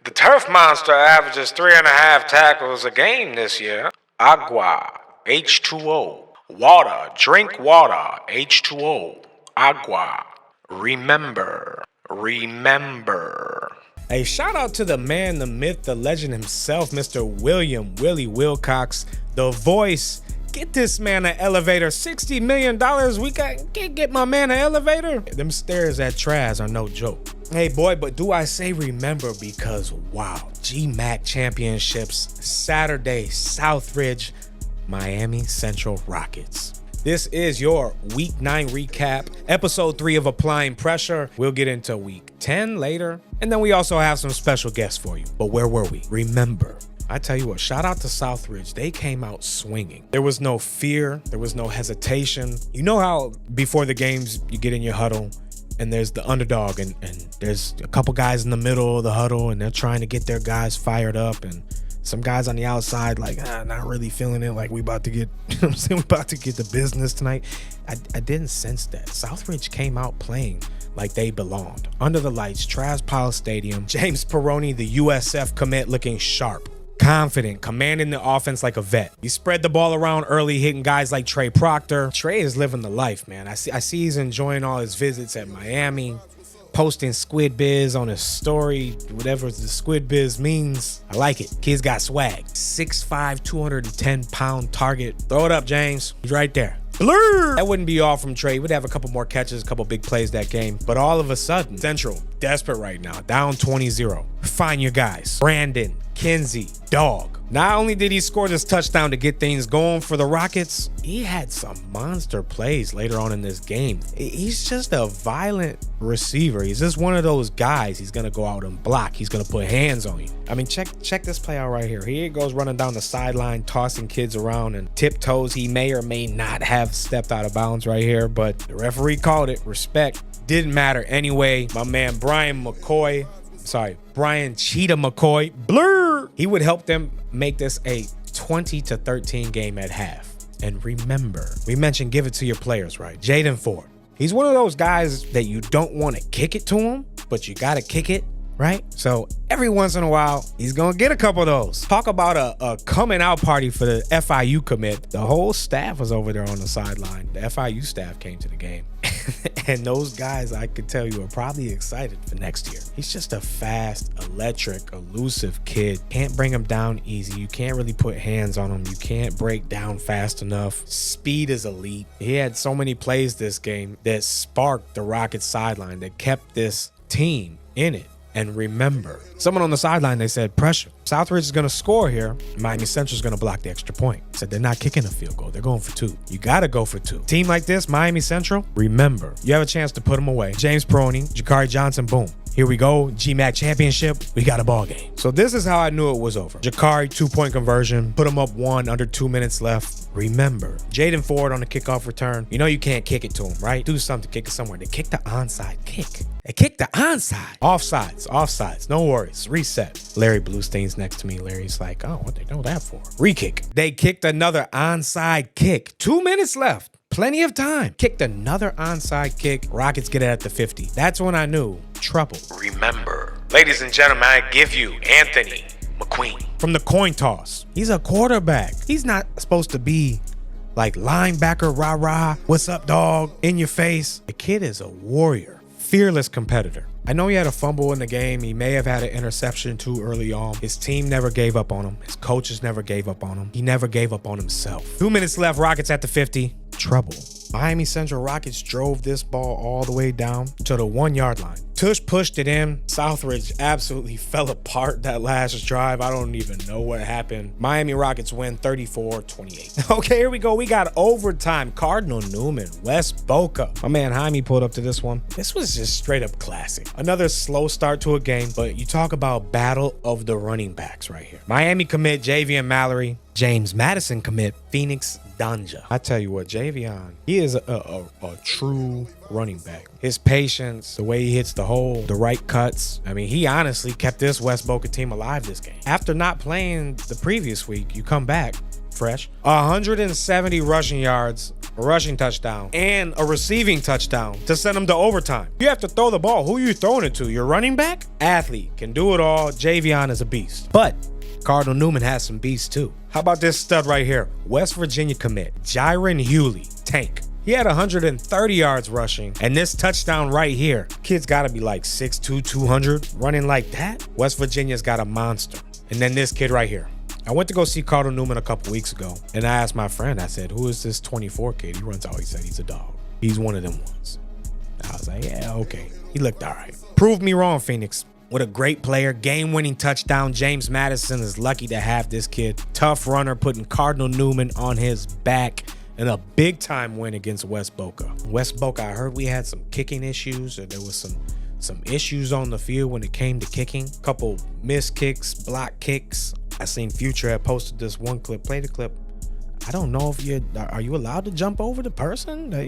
The turf monster averages 3.5 tackles a game this year. Agua, H2O. Water, drink water, H2O. Agua. Remember. Hey, shout out to the man, the myth, the legend himself, Mr. William Willie Wilcox, the voice. Get this man an elevator. $60 million. We can't get my man an elevator. Them stairs at Traz are no joke. Hey boy, but do I say remember because wow, GMAC championships, Saturday, Southridge, Miami Central Rockets. This is your week 9 recap, episode 3 of Applying Pressure. We'll get into week 10 later. And then we also have some special guests for you. But where were we? Remember, I tell you what, shout out to Southridge. They came out swinging. There was no fear. There was no hesitation. You know how before the games, you get in your huddle and there's the underdog and there's a couple guys in the middle of the huddle and they're trying to get their guys fired up, and some guys on the outside like, not really feeling it, like we about to get, you know what I'm saying, we about to get the business tonight. I didn't sense that. Southridge came out playing like they belonged. Under the lights, Traz Powell Stadium, James Perrone, the USF commit, looking sharp, confident, commanding the offense like a vet. He spread the ball around early, hitting guys like Trey Proctor. Trey is living the life, man. I see he's enjoying all his visits at Miami, posting squid biz on his story, whatever the squid biz means. I like it. Kid's got swag. 6'5", 210-pound target. Throw it up, James. He's right there. Blur! That wouldn't be all from Trey. We'd have a couple more catches, a couple big plays that game. But all of a sudden, Central, desperate right now, down 20-0. Find your guys. Brandon, Kinsey, Dog. Not only did he score this touchdown to get things going for the Rockets, he had some monster plays later on in this game. He's just a violent receiver. He's just one of those guys. He's going to go out and block. He's going to put hands on you. I mean, check this play out right here. Here he goes running down the sideline, tossing kids around and tiptoes. He may or may not have stepped out of bounds right here, but the referee called it. Respect. Didn't matter anyway. My man Brian Cheetah McCoy, blur. He would help them make this a 20-13 game at half. And remember, we mentioned give it to your players, right? Jaden Ford. He's one of those guys that you don't want to kick it to him, but you got to kick it, right? So every once in a while, he's going to get a couple of those. Talk about a coming out party for the FIU commit. The whole staff was over there on the sideline. The FIU staff came to the game. And those guys, I could tell you, are probably excited for next year. He's just a fast, electric, elusive kid. Can't bring him down easy. You can't really put hands on him. You can't break down fast enough. Speed is elite. He had so many plays this game that sparked the Rockets sideline, that kept this team in it. And remember, someone on the sideline, they said, pressure. Southridge is going to score here. Miami Central is going to block the extra point. Said they're not kicking a field goal. They're going for 2. You got to go for 2. Team like this, Miami Central, remember, you have a chance to put them away. James Perrone, Jakari Johnson, boom. Here we go, GMAC championship, we got a ball game. So this is how I knew it was over. Jakari, 2-point conversion, put him up 1, under 2 minutes left. Remember, Jaden Ford on the kickoff return. You know you can't kick it to him, right? Do something to kick it somewhere. They kick the onside kick. They kick the onside. Offsides, no worries. Reset. Larry Blustein's next to me. Larry's like, oh, what they know that for? Re-kick. They kicked another onside kick. 2 minutes left. Plenty of time. Kicked another onside kick. Rockets get it at the 50. That's when I knew trouble. Remember, ladies and gentlemen, I give you Anthony McQueen. From the coin toss. He's a quarterback. He's not supposed to be like linebacker, rah-rah, what's up, dog, in your face. The kid is a warrior. Fearless competitor. I know he had a fumble in the game. He may have had an interception too early on. His team never gave up on him. His coaches never gave up on him. He never gave up on himself. 2 minutes left. Rockets at the 50. Trouble. Miami Central Rockets drove this ball all the way down to the 1-yard line. Tush pushed it in. Southridge absolutely fell apart that last drive. I don't even know what happened. Miami Rockets win 34-28. Okay, here we go. We got overtime. Cardinal Newman, West Boca. My man Jaime pulled up to this one. This was just straight up classic. Another slow start to a game, but you talk about battle of the running backs right here. Miami commit Javion Mallory. James Madison commit Phoenix Danja. I tell you what, Javion, he is a true running back. His patience, the way he hits the hole, the right cuts. I mean, he honestly kept this West Boca team alive this game. After not playing the previous week, you come back fresh. 170 rushing yards, a rushing touchdown, and a receiving touchdown to send them to overtime. You have to throw the ball. Who are you throwing it to? Your running back? Athlete, can do it all. Javion is a beast. But Cardinal Newman has some beasts too. How about this stud right here? West Virginia commit, Jiren Hewley, tank. He had 130 yards rushing, and this touchdown right here, kid's gotta be like 6'2", 200, running like that. West Virginia's got a monster. And then this kid right here. I went to go see Cardinal Newman a couple weeks ago, and I asked my friend, I said, who is this 24 kid? He runs out. He said he's a dog. He's one of them ones. I was like, yeah, okay. He looked all right. Proved me wrong, Phoenix. What a great player, game-winning touchdown. James Madison is lucky to have this kid. Tough runner, putting Cardinal Newman on his back in a big-time win against West Boca. West Boca, I heard we had some kicking issues, or there was some issues on the field when it came to kicking. Couple missed kicks, block kicks. I seen Future had posted this one clip. Play the clip. I don't know if are you allowed to jump over the person? I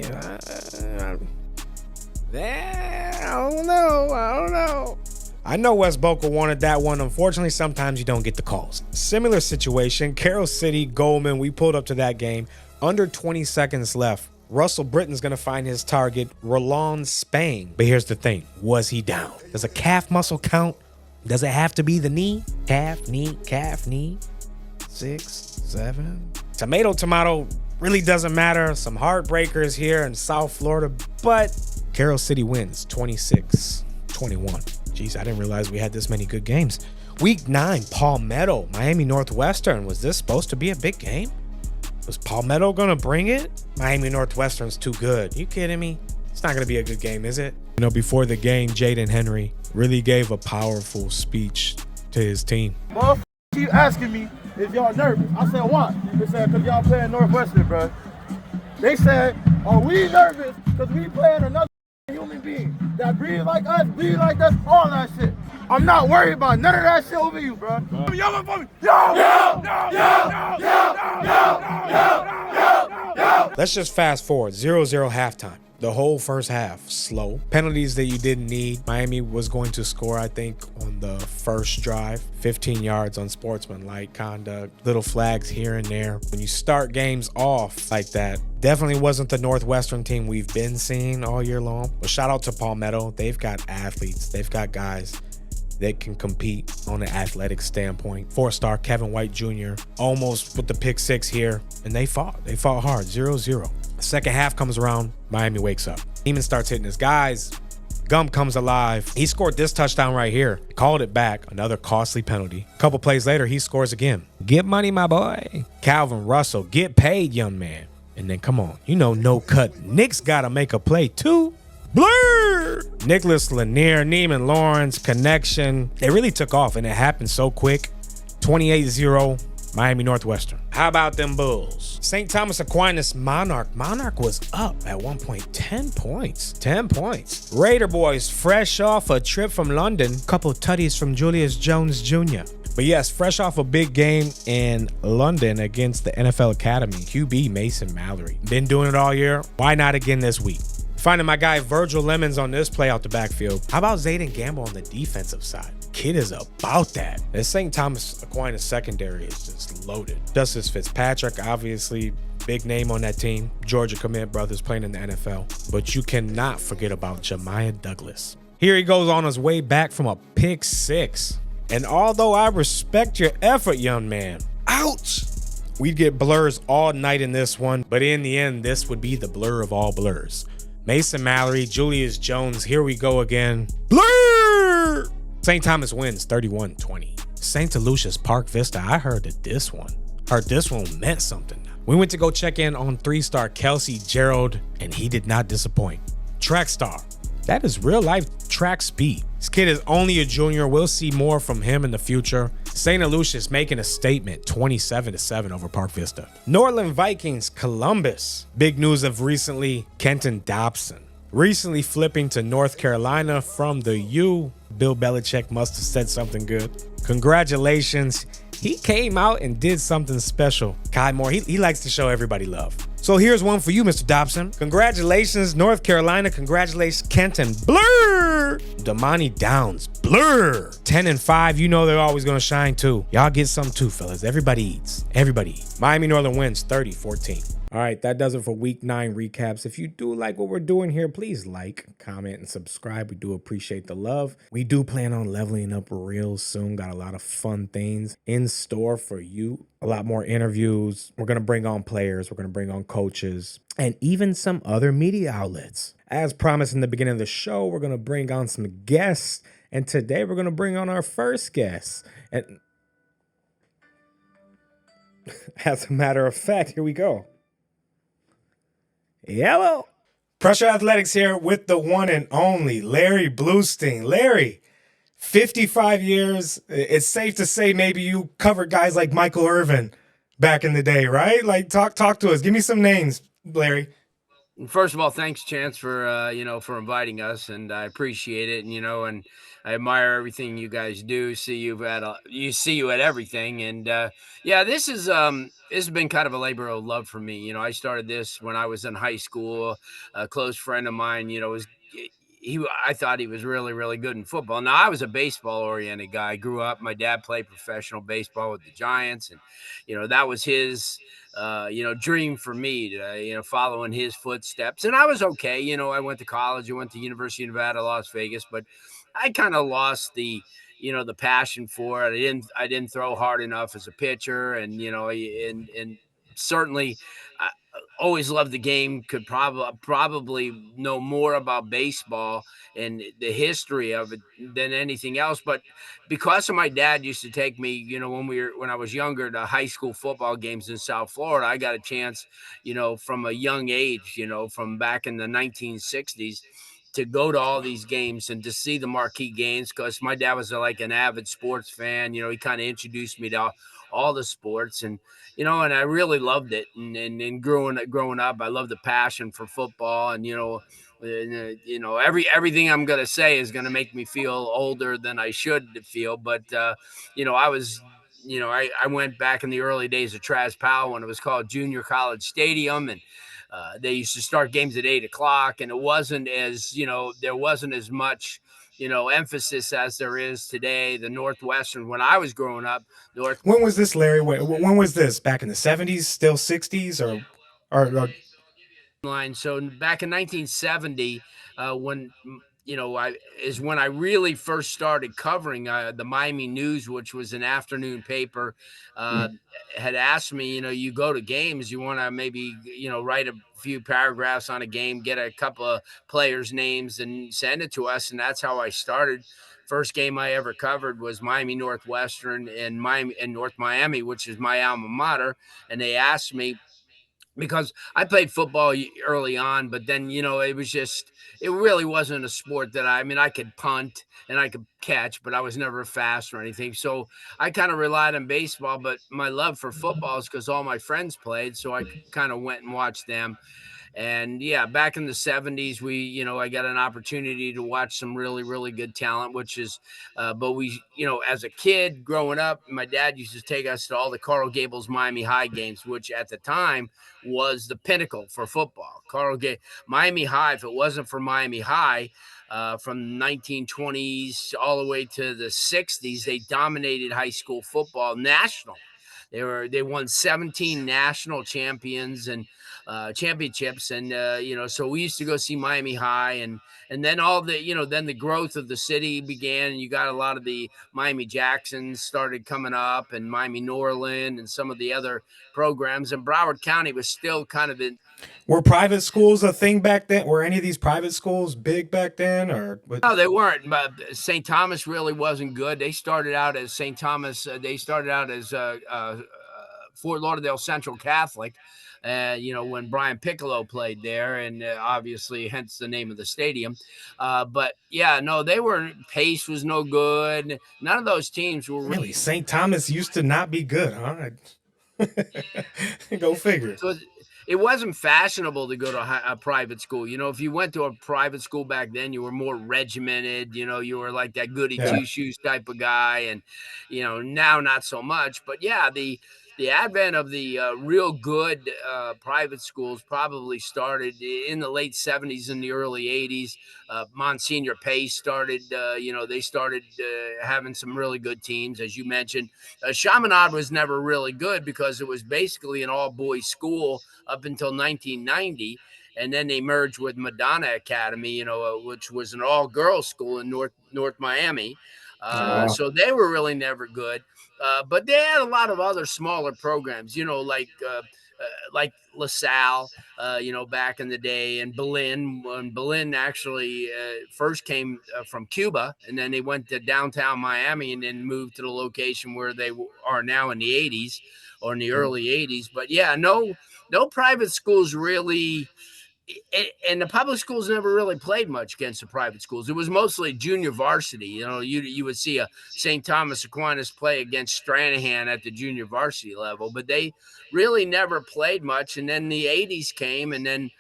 don't know. I know West Boca wanted that one. Unfortunately, sometimes you don't get the calls. Similar situation, Carroll City, Goldman, we pulled up to that game. Under 20 seconds left. Russell Britton's gonna find his target, Roland Spain. But here's the thing, was he down? Does a calf muscle count? Does it have to be the knee? Calf, knee, 6, 7. Tomato, really doesn't matter. Some heartbreakers here in South Florida, but Carroll City wins 26-21. Jeez, I didn't realize we had this many good games. Week 9, Palmetto, Miami Northwestern. Was this supposed to be a big game? Was Palmetto gonna bring it? Miami Northwestern's too good. You kidding me? It's not gonna be a good game, is it? You know, before the game, Jaden Henry really gave a powerful speech to his team. Motherfuckers keep asking me if y'all nervous. I said, why? They said, because y'all playing Northwestern, bro. They said, are we nervous because we playing another human being that breathe like us, bleed like us, all that shit. I'm not worried about none of that shit over you, bro. Yo, for me. Yo. Let's just fast forward. 0-0 halftime. The whole first half, slow. Penalties that you didn't need. Miami was going to score, I think, on the first drive. 15 yards on sportsmanlike conduct. Little flags here and there. When you start games off like that, definitely wasn't the Northwestern team we've been seeing all year long. But shout out to Palmetto. They've got athletes. They've got guys that can compete on an athletic standpoint. 4-star Kevin White Jr. almost with the pick 6 here. And they fought hard, 0-0. Second half comes around, Miami wakes up. Neiman starts hitting his guys. Gump comes alive. He scored this touchdown right here. Called it back, another costly penalty. A couple plays later, he scores again. Get money, my boy. Calvin Russell, get paid, young man. And then come on, you know, no cut. Nick's gotta make a play too. Blur! Nicholas Lanier, Neiman Lawrence, connection. They really took off and it happened so quick. 28-0. Miami Northwestern. How about them Bulls? St. Thomas Aquinas Monarch. Monarch was up at one point. 10 points. 10 points. Raider boys fresh off a trip from London. Couple tutties from Julius Jones Jr. But yes, fresh off a big game in London against the NFL Academy. QB Mason Mallory. Been doing it all year. Why not again this week? Finding my guy Virgil Lemons on this play out the backfield. How about Zayden Gamble on the defensive side? Kid is about that. The St. Thomas Aquinas secondary is just loaded. Justice Fitzpatrick, obviously, big name on that team. Georgia commit brothers playing in the NFL. But you cannot forget about Jemiah Douglas. Here he goes on his way back from a pick 6. And although I respect your effort, young man, ouch! We'd get blurs all night in this one, but in the end, this would be the blur of all blurs. Mason Mallory, Julius Jones, here we go again. Blur! St. Thomas wins 31-20. St. Lucia's Park Vista, I heard this one meant something. We went to go check in on 3-star Kelsey Gerald, and he did not disappoint. Track star, that is real life track speed. This kid is only a junior. We'll see more from him in the future. St. Lucia's making a statement, 27-7 over Park Vista. Northland Vikings, Columbus. Big news of recently, Kenton Dobson. Recently flipping to North Carolina from the U. Bill Belichick must have said something good. Congratulations. He came out and did something special. Kai Moore, he likes to show everybody love. So here's one for you, Mr. Dobson. Congratulations, North Carolina. Congratulations, Kenton. Blur! Damani Downs, blur. 10-5, you know they're always gonna shine too. Y'all get some too, fellas. Everybody eats. Everybody eats. Miami Northern wins 30-14. All right, that does it for week 9 recaps. If you do like what we're doing here, please like, comment, and subscribe. We do appreciate the love. We do plan on leveling up real soon. Got a lot of fun things in store for you. A lot more interviews. We're going to bring on players. We're going to bring on coaches and even some other media outlets. As promised in the beginning of the show, we're going to bring on some guests. And today we're going to bring on our first guest. And as a matter of fact, here we go. Hello. Pressure Athletics here with the one and only Larry Blustein. Larry, 55 years. It's safe to say maybe you covered guys like Michael Irvin back in the day, right? Like talk to us. Give me some names, Larry. First of all, thanks, Chance, for for inviting us, and I appreciate it. And I admire everything you guys do. See you at everything, and yeah, this has been kind of a labor of love for me. I started this when I was in high school. A close friend of mine, was I thought he was really, really good in football. Now I was a baseball oriented guy. I grew up. My dad played professional baseball with the Giants, and that was his dream for me to, follow in his footsteps. And I was okay. I went to college. I went to University of Nevada, Las Vegas, but I kind of lost the passion for it. I didn't throw hard enough as a pitcher, and certainly I always loved the game. Could probably know more about baseball and the history of it than anything else. But because of my dad used to take me, when I was younger, to high school football games in South Florida, I got a chance, from a young age, from back in the 1960s to go to all these games and to see the marquee games because my dad was like an avid sports fan. He kind of introduced me to all the sports and I really loved it. And growing up, I loved the passion for football everything I'm gonna say is gonna make me feel older than I should feel. But I was I went back in the early days of Traz Powell when it was called Junior College Stadium, and they used to start games at 8 o'clock, and it wasn't as there wasn't as much emphasis as there is today. The Northwestern, when I was growing up, When was this, Larry? When was this? Back in the 70s, still 60s, or line. So back in 1970, when I is when I really first started covering the Miami News, which was an afternoon paper. Uh, had asked me, you go to games, you want to maybe write a few paragraphs on a game, get a couple of players' names, and send it to us, and that's how I started. First game I ever covered was Miami Northwestern and North Miami, which is my alma mater, and they asked me because I played football early on, but then it really wasn't a sport that I mean I could punt and I could catch, but I was never fast or anything. So I kind of relied on baseball, but my love for football is because all my friends played, so I kind of went and watched them. And yeah, back in the 70s, I got an opportunity to watch some really, really good talent, but as a kid growing up, my dad used to take us to all the Coral Gables Miami High games, which at the time was the pinnacle for football. Miami High, if it wasn't for Miami High, from 1920s all the way to the 60s, they dominated high school football nationally. They won 17 national champions and championships, and so we used to go see Miami High, and then then the growth of the city began, and you got a lot of the Miami Jacksons started coming up, and Miami Norland, and some of the other programs, and Broward County was still kind of in. were private schools a thing back then? Were any of these private schools big back then, or what? No, they weren't. But St. Thomas really wasn't good. They started out as St. Thomas. They started out as Fort Lauderdale Central Catholic. When Brian Piccolo played there, and obviously, hence the name of the stadium. But yeah, no, they were. Pace was no good. None of those teams were Really, St. Thomas used to not be good, huh? Go figure. So it wasn't fashionable to go to a private school. If you went to a private school back then, you were more regimented. You were like that goody two shoes type of guy, and now not so much. But yeah, the the advent of the real good private schools probably started in the late 70s and the early 80s. Monsignor Pace started, they started having some really good teams, as you mentioned. Chaminade was never really good because it was basically an all boys school up until 1990. And then they merged with Madonna Academy, which was an all girls school in North Miami. Oh wow. So they were really never good. But they had a lot of other smaller programs, like LaSalle, back in the day, and Berlin. When Berlin actually first came from Cuba, and then they went to downtown Miami, and then moved to the location where they are now in the '80s or in the early '80s. But yeah, no private schools really, and the public schools never really played much against the private schools. It was mostly junior varsity. You would see a St. Thomas Aquinas play against Stranahan at the junior varsity level, but they really never played much. And then the '80s came, and then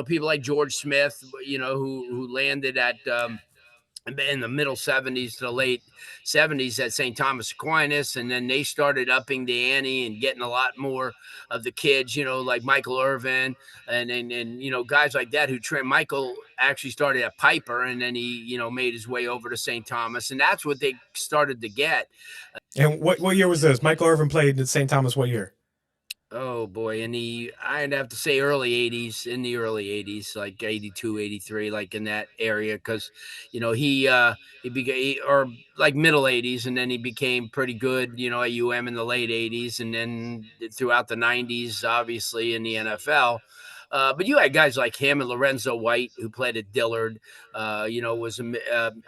people like George Smith, who landed at in the middle '70s to the late '70s at St. Thomas Aquinas, and then they started upping the ante and getting a lot more of the kids, like Michael Irvin and guys like that who trained. Michael actually started at Piper, and then he made his way over to St. Thomas, and that's what they started to get. And what year was this? Michael Irvin played at St. Thomas. What year? Oh boy, I'd have to say early '80s, in the early '80s, like '82, '83, like in that area, because he became, or like middle '80s, and then he became pretty good, at UM in the late '80s, and then throughout the '90s, obviously in the NFL. But you had guys like him and Lorenzo White, who played at Dillard. Was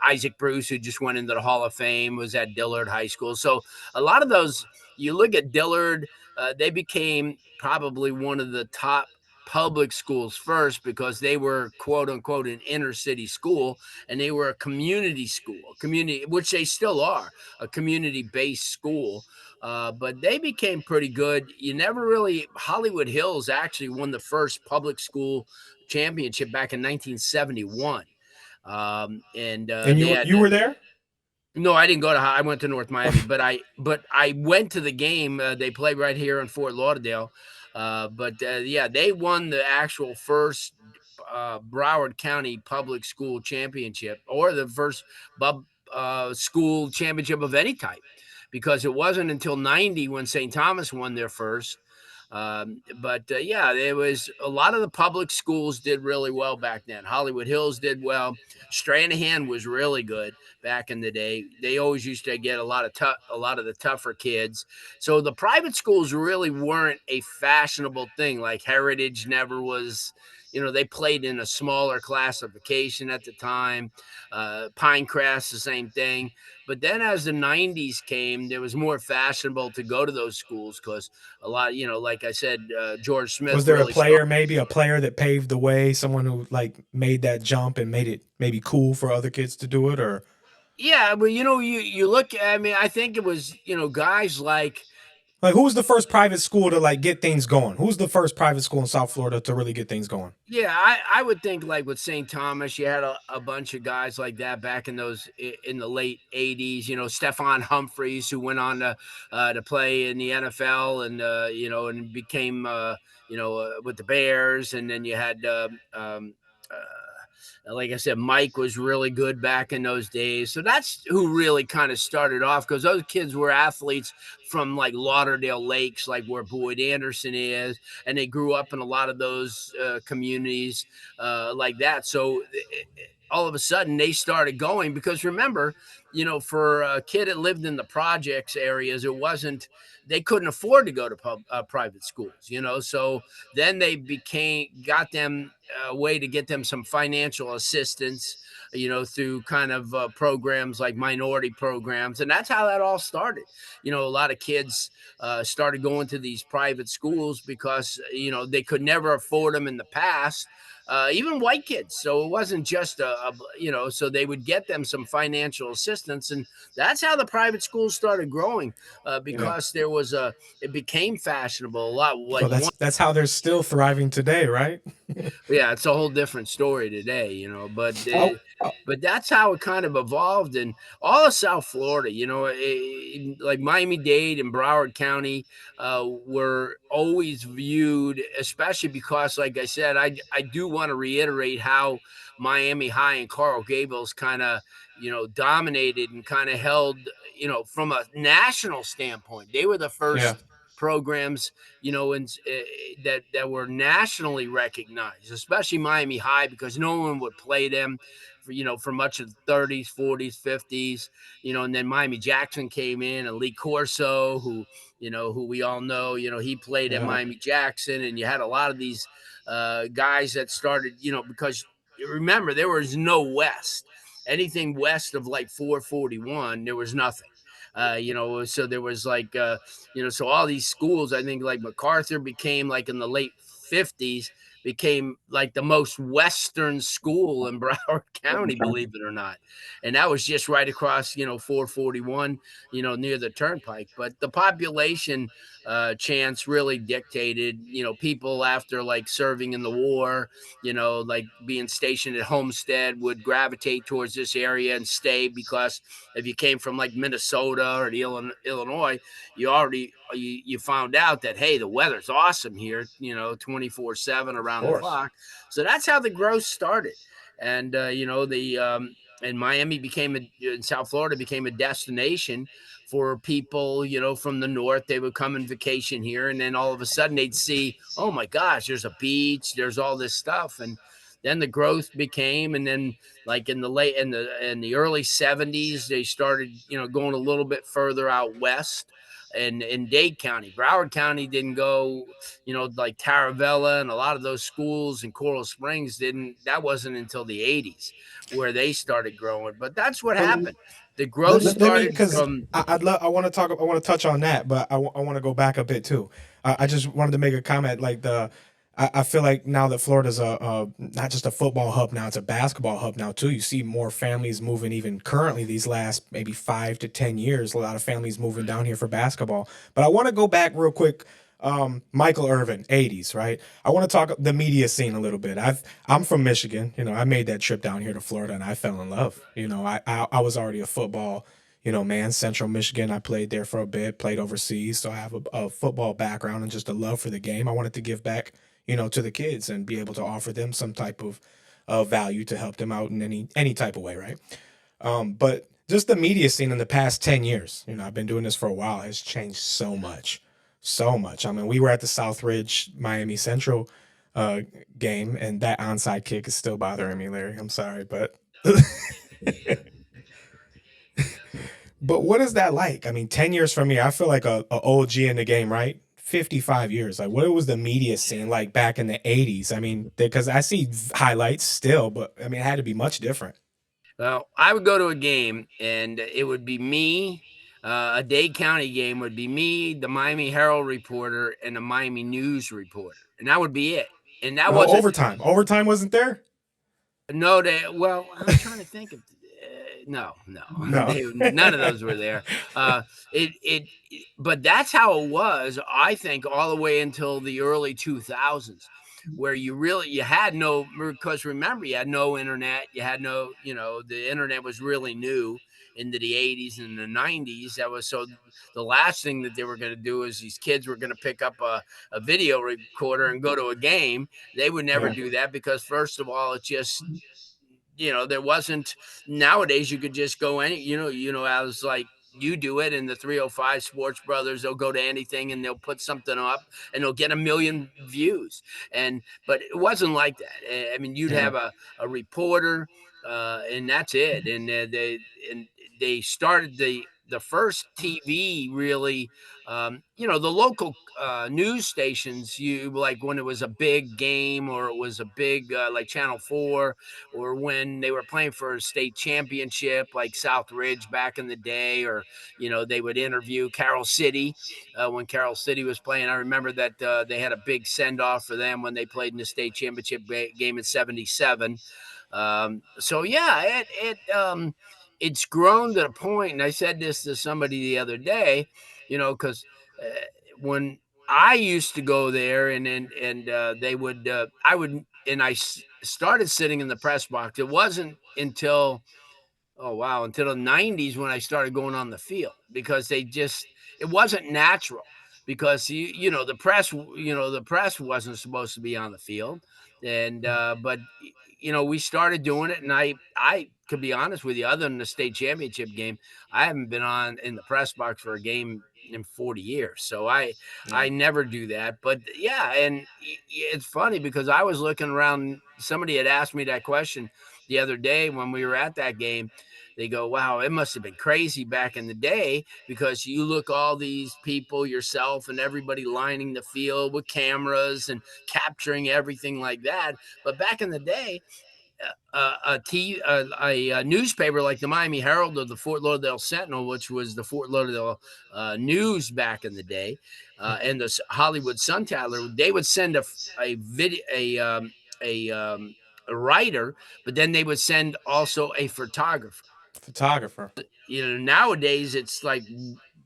Isaac Bruce, who just went into the Hall of Fame, was at Dillard High School. So a lot of those, you look at Dillard, they became probably one of the top public schools first because they were quote unquote an inner city school, and they were a community school, which they still are, a community based school. But they became pretty good. You never really, Hollywood Hills actually won the first public school championship back in 1971. And And they you had were there? no, I didn't go to. I went to North Miami, but I went to the game. They played right here in Fort Lauderdale. But yeah, they won the actual first Broward County Public School Championship, or the first school championship of any type, because it wasn't until '90 when St. Thomas won their first. But yeah, there was a lot of the public schools did really well back then. Hollywood Hills did well. Stranahan was really good back in the day. They always used to get a lot of the tougher kids. So the private schools really weren't a fashionable thing. Like Heritage never was. They played in a smaller classification at the time. Pinecrest, the same thing. But then as the '90s came, there was more fashionable to go to those schools because a lot, like I said, George Was Smith there a really started. player, maybe a player that paved the way, someone who like made that jump and made it maybe cool for other kids to do it, or Yeah, but you look. I mean, I think it was guys like. like who was the first private school to like get things going? Who's the first private school in South Florida to really get things going? Yeah, I would think like with St. Thomas, you had a bunch of guys like that back in in the late '80s. Stephon Humphreys, who went on to play in the NFL, and and became with the Bears, and then you had like I said, Mike was really good back in those days. So that's who really kind of started off, because those kids were athletes from like Lauderdale Lakes, like where Boyd Anderson is, and they grew up in a lot of those communities like that. So all of a sudden they started going, because remember, for a kid that lived in the projects areas, they couldn't afford to go to private schools, so then they got them a way to get them some financial assistance, through kind of programs like minority programs. And that's how that all started. A lot of kids started going to these private schools because, they could never afford them in the past. even white kids. So it wasn't just so they would get them some financial assistance, and that's how the private schools started growing, Yeah. because it became fashionable a lot. So Like that's how they're still thriving today, right? yeah, it's a whole different story today, but Oh, oh, but that's how it kind of evolved. And all of South Florida, like Miami-Dade and Broward County, were always viewed, especially because, like I said, I do want to reiterate how Miami High and Coral Gables kind of, dominated and kind of held, from a national standpoint. They were the yeah, first programs, that were nationally recognized, especially Miami High, because no one would play them for much of the 30s, 40s, 50s, and then Miami Jackson came in, and Lee Corso, who we all know, he played at yeah, Miami Jackson, and you had a lot of these guys that started, because remember, there was no West. Anything west of like 441, there was nothing. So there was like so all these schools, I think, like MacArthur became, like, in the late 50s, became like the most Western school in Broward County, believe it or not. And that was just right across, 441, near the turnpike. But the population chance really dictated, people after, like, serving in the war, like being stationed at Homestead, would gravitate towards this area and stay, because if you came from like Minnesota or the Illinois, you found out that, hey, the weather's awesome here, 24/7 of around the course. clock. So that's how the growth started. And the and Miami in South Florida became a destination for people, from the north. They would come and vacation here, and then all of a sudden they'd see, oh my gosh, there's a beach, there's all this stuff. And then the growth became, and then, like, in the early 70s, they started, going a little bit further out west, and in Dade County. Broward County didn't go, like Taravella and a lot of those schools in Coral Springs didn't. That wasn't until the 80s where they started growing. But that's what But happened. The growth let me, started because from. I want to talk, I want to touch on that, but I want to go back a bit too. I just wanted to make a comment, like I feel like now that Florida's a not just a football hub now, it's a basketball hub now too. You see more families moving, even currently these last maybe 5 to 10 years. A lot of families moving down here for basketball. But I want to go back real quick. Michael Irvin, 80s, right? I want to talk the media scene a little bit. I'm from Michigan. I made that trip down here to Florida and I fell in love. I was already a football, man, Central Michigan. I played there for a bit, played overseas, so I have a football background and just a love for the game. I wanted to give back, to the kids and be able to offer them some type of value to help them out in any type of way, right? But just the media scene in the past 10 years, I've been doing this for a while, has changed so much. So much. I mean, we were at the Southridge Miami Central uh, game, and that onside kick is still bothering me, Larry. I'm sorry, but but what is that like? I mean, 10 years from me, I feel like a OG in the game, right? 55 years. Like, what was the media scene like back in the 80s? I mean, because I see highlights still, but I mean, it had to be much different. Well, I would go to a game, and it would be me. A Dade County game would be me, the Miami Herald reporter, and the Miami News reporter, and that would be it. And that No wasn't. overtime. Overtime wasn't there? No, well, I'm trying to think of. No, no, No. none of those were there. But that's how it was. I think all the way until the early 2000s, where you had no, because remember, you had no internet, you had no, the internet was really new into the 80s and the 90s. That was so. The last thing that they were going to do is these kids were going to pick up a video recorder and go to a game. They would never Yeah. do that, because first of all, it's just, there wasn't. Nowadays you could just go as like you do it in the 305 Sports Brothers, they'll go to anything and they'll put something up and they'll get a million views. But it wasn't like that. I mean, you'd Yeah. have a reporter, and that's it. And they started the first TV really, the local news stations, you like when it was a big game or it was a big like Channel 4, or when they were playing for a state championship like South Ridge back in the day, or they would interview Carroll City when Carroll City was playing. I remember that they had a big send off for them when they played in the state championship game in '77. So yeah, it's grown to the point, and I said this to somebody the other day, because uh, when I used to go there, and they would, I would, and started sitting in the press box. It wasn't until Oh, wow, until the '90s when I started going on the field, because it wasn't natural, because the press wasn't supposed to be on the field, and, but, we started doing it, and I could be honest with you, other than the state championship game, I haven't been on in the press box for a game in 40 years, so I Yeah. never do that, but, yeah, and it's funny because I was looking around, somebody had asked me that question the other day when we were at that game. They go, wow, it must have been crazy back in the day, because you look all these people, yourself and everybody lining the field with cameras and capturing everything like that. But back in the day, a newspaper like the Miami Herald or the Fort Lauderdale Sentinel, which was the Fort Lauderdale News back in the day, and the Hollywood Sun Tattler, they would send a video, a writer, but then they would send also a photographer. Photographer. Nowadays it's like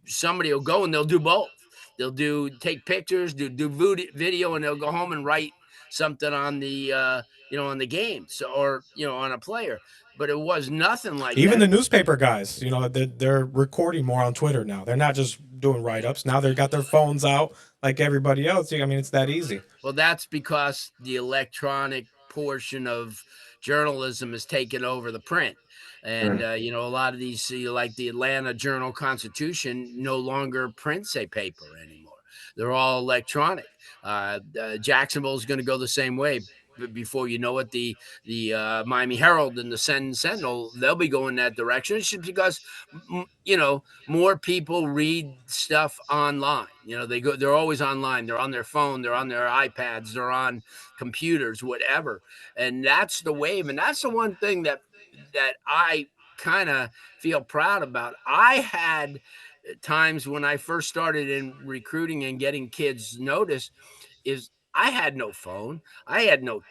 somebody will go and they'll do both. They'll take pictures, do video, and they'll go home and write something on the on the game, so, or on a player. But it was nothing like Even that. the newspaper guys, they're recording more on Twitter now. They're not just doing write ups. Now they've got their phones out like everybody else. I mean, it's that easy. Well, that's because the electronic portion of journalism has taken over the print. And, a lot of these, like the Atlanta Journal Constitution, no longer prints a paper anymore. They're all electronic. Jacksonville is going to go the same way. Before you know it, the Miami Herald and the Sentinel, they'll be going that direction. It's just because, more people read stuff online. They're always online. They're on their phone. They're on their iPads. They're on computers, whatever. And that's the wave. And that's the one thing that I kind of feel proud about. I had times when I first started in recruiting and getting kids noticed, is I had no phone. I had no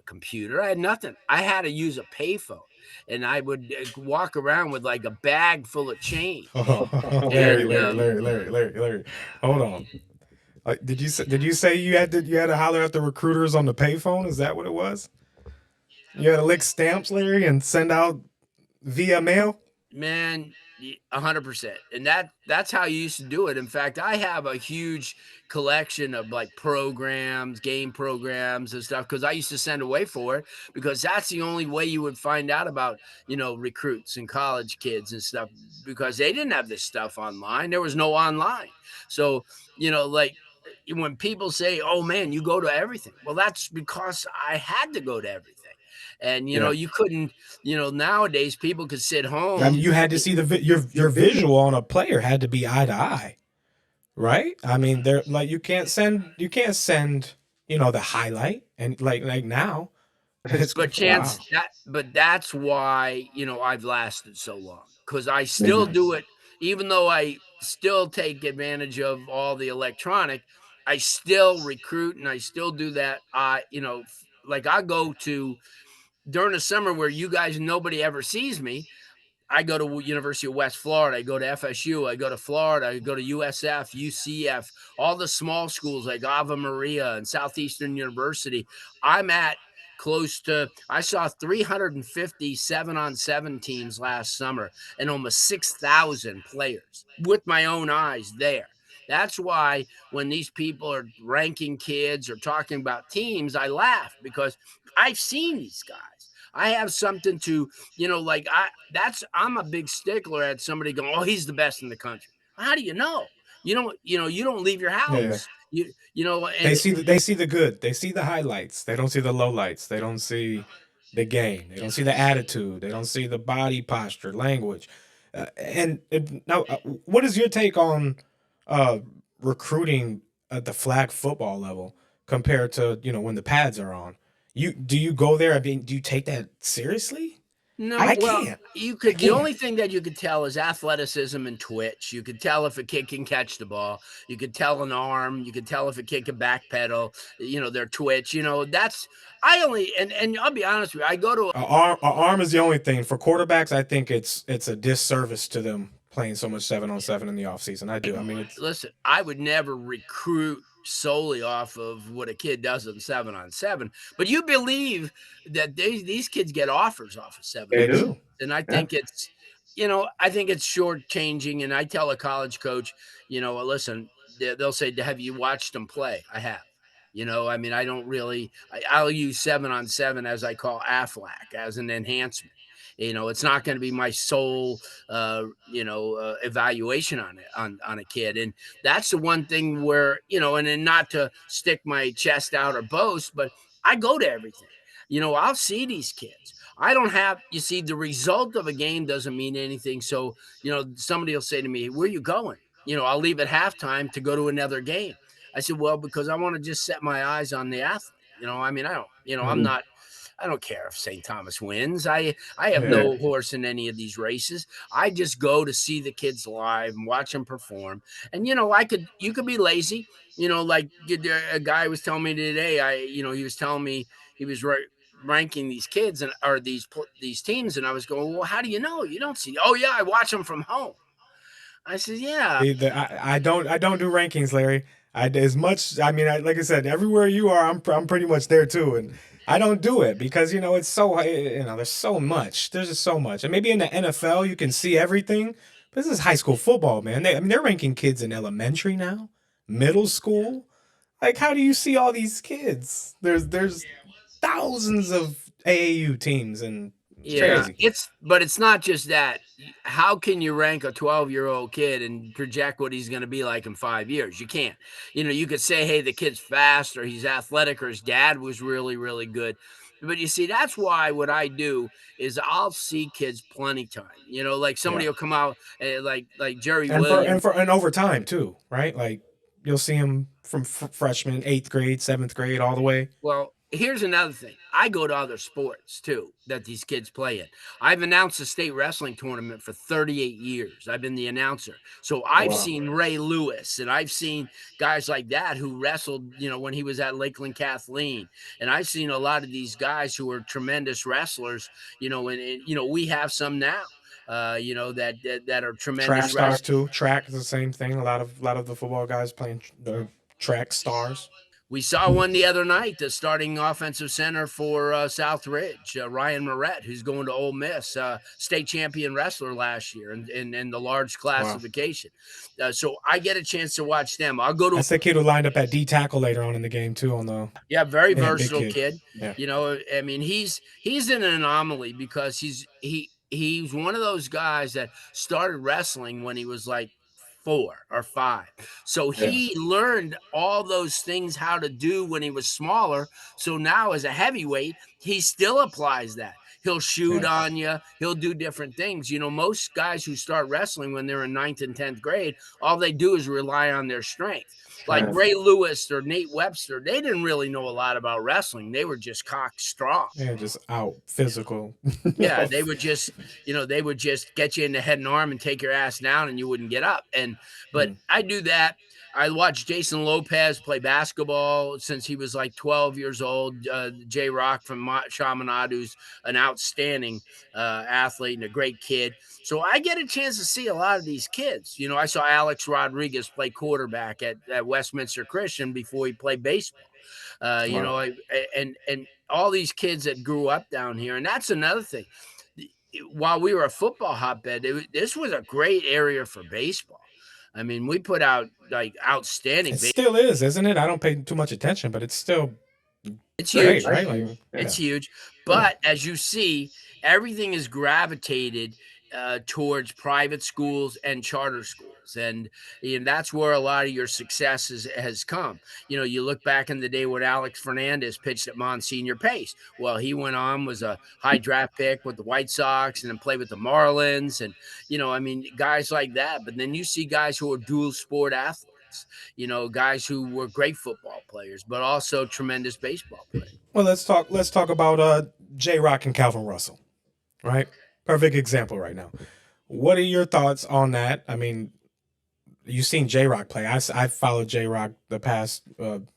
computer. I had nothing. I had to use a payphone, and I would walk around with like a bag full of change. Larry, And Larry, Larry, Larry, Larry, Larry. Hold on. Did you say you had to holler at the recruiters on the payphone? Is that what it was? You had to lick stamps, Larry, and send out via mail? Man, 100%. And that's how you used to do it. In fact, I have a huge collection of like programs, game programs and stuff, because I used to send away for it, because that's the only way you would find out about, recruits and college kids and stuff, because they didn't have this stuff online. There was no online. So, like, when people say, "Oh man, you go to everything." Well, that's because I had to go to everything. And Yeah. you couldn't, nowadays people could sit I mean, home. you had to see your visual on a player had to be eye to eye, right? I mean, they're like you can't send the highlight and like now it's But wow. that's why, I've lasted so long, because I still Mhm. do it, even though I still take advantage of all the electronic. I still recruit, and I still do that. Like I go to during the summer where you guys nobody ever sees me. I go to University of West Florida. I go to FSU. I go to Florida. I go to USF, UCF, all the small schools like Ave Maria and Southeastern University. I'm at close to, I saw 350 7-on-7 teams last summer and almost 6,000 players with my own eyes there. That's why when these people are ranking kids or talking about teams, I laugh, because I've seen these guys. I have something to, like I'm a big stickler at somebody going, "Oh, he's the best in the country." How do you know? You don't leave your Yeah. house. They And see the good. They see the highlights. They don't see the lowlights. They don't see the game. They don't see the attitude. They don't see the body posture, language. And now, what is your take on uh, recruiting at the flag football level compared to when the pads are on? Do you go there? I mean, do you take that seriously? No, I well, can't. you I could the can't. only thing that you could tell is athleticism and twitch. You could tell if a kid can catch the ball. You could tell an arm. You could tell if a kid can backpedal. Their twitch. That's I only and I'll be honest with you. I go to A arm is the only thing for quarterbacks. I think it's a disservice to them playing so much 7-on-7 in the offseason. I do. I mean, it's listen. I would never recruit solely off of what a kid does in 7-on-7, but you believe that these kids get offers off of seven They on they seven, do. do. and I Yeah. think it's shortchanging. And I tell a college coach, listen, they'll say, "Have you watched them play?" I have. I mean, I don't really. I'll use 7-on-7 as I call AFLAC as an enhancement. It's not going to be my sole, evaluation on it on a kid, and that's the one thing where and then not to stick my chest out or boast, but I go to everything. I'll see these kids. I don't have, you see, the result of a game doesn't mean anything. So, somebody will say to me, "Where are you going?" I'll leave at halftime to go to another game. I said, "Well, because I want to just set my eyes on the athlete." I mean, I don't, I'm Mhm. not, I don't care if St. Thomas wins. I have Yeah. no horse in any of these races. I just go to see the kids live and watch them perform. And you could be lazy. Like a guy was telling me today. He was telling me he was ranking these kids and or these teams, and I was going, "Well, how do you know? You don't see." "Oh yeah, I watch them from home." I said, "Yeah, I don't do rankings, Larry. As much. I mean, like I said, everywhere you are, I'm pretty much there too, and I don't do it because it's so there's so much. There's just so much, and maybe in the NFL you can see everything. But this is high school football, man. I mean, they're ranking kids in elementary now, middle school. Like, how do you see all these kids? There's thousands of AAU teams, and it's Yeah, crazy. but it's not just that. How can you rank a 12-year-old kid and project what he's going to be like in 5 years? You can't. You could say, "Hey, the kid's fast, or he's athletic, or his dad was really, really good." But you see, that's why what I do is I'll see kids plenty time. Like Yeah. somebody will come out, like Jerry and for and Williams. for and over time too, right? Like you'll see him from freshman, eighth grade, seventh grade, all the way. Well, here's another thing. I go to other sports too that these kids play in. I've announced a state wrestling tournament for 38 years. I've been the announcer. So Oh, I've wow. seen Ray Lewis and I've seen guys like that who wrestled, when he was at Lakeland Kathleen. And I've seen a lot of these guys who are tremendous wrestlers, and we have some now. That are Track tremendous stars wrestlers. too. Track is the same thing. A lot of the football guys playing the track stars. We saw one the other night, the starting offensive center for Southridge, Ryan Moret, who's going to Ole Miss, state champion wrestler last year in the large Wow. classification. So I get a chance to watch them. I'll go to, That's the kid who lined up at D tackle later on in the game too. On the yeah, very Man, big versatile kid. kid. Yeah. I mean, he's an anomaly because he's one of those guys that started wrestling when he was like 4 or 5. So Yeah. he learned all those things how to do when he was smaller. So now as a heavyweight, he still applies that. He'll shoot Yeah. on you. He'll do different things. Most guys who start wrestling when they're in ninth and 10th grade, all they do is rely on their strength. Like Strength. Ray Lewis or Nate Webster, they didn't really know a lot about wrestling. They were just cock strong. Yeah. Just out physical. Yeah, they would just get you in the head and arm and take your ass down and you wouldn't get up. But Mm. I do that. I watched Jason Lopez play basketball since he was like 12 years old. J Rock from Chaminadu's an outstanding athlete and a great kid. So I get a chance to see a lot of these kids. I saw Alex Rodriguez play quarterback at Westminster Christian before he played baseball. Wow. And all these kids that grew up down here, and that's another thing. While we were a football hotbed, this was a great area for baseball. I mean, we put out like outstanding. It still is, isn't it? I don't pay too much attention, but it's still It's Very great, huge. right? exciting. Like, Yeah. It's huge. yeah. But as you see, everything is gravitated towards private schools and charter schools, and that's where a lot of your success has come. You look back in the day when Alex Fernandez pitched at Monsignor Pace. Well, he went on, was a high draft pick with the White Sox, and then played with the Marlins, and I mean, guys like that. But then you see guys who are dual sport athletes. Guys who were great football players, but also tremendous baseball players. Well, let's talk about J Rock and Calvin Russell, right? Perfect example right now. What are your thoughts on that? I mean, you've seen J Rock play. I followed J Rock the past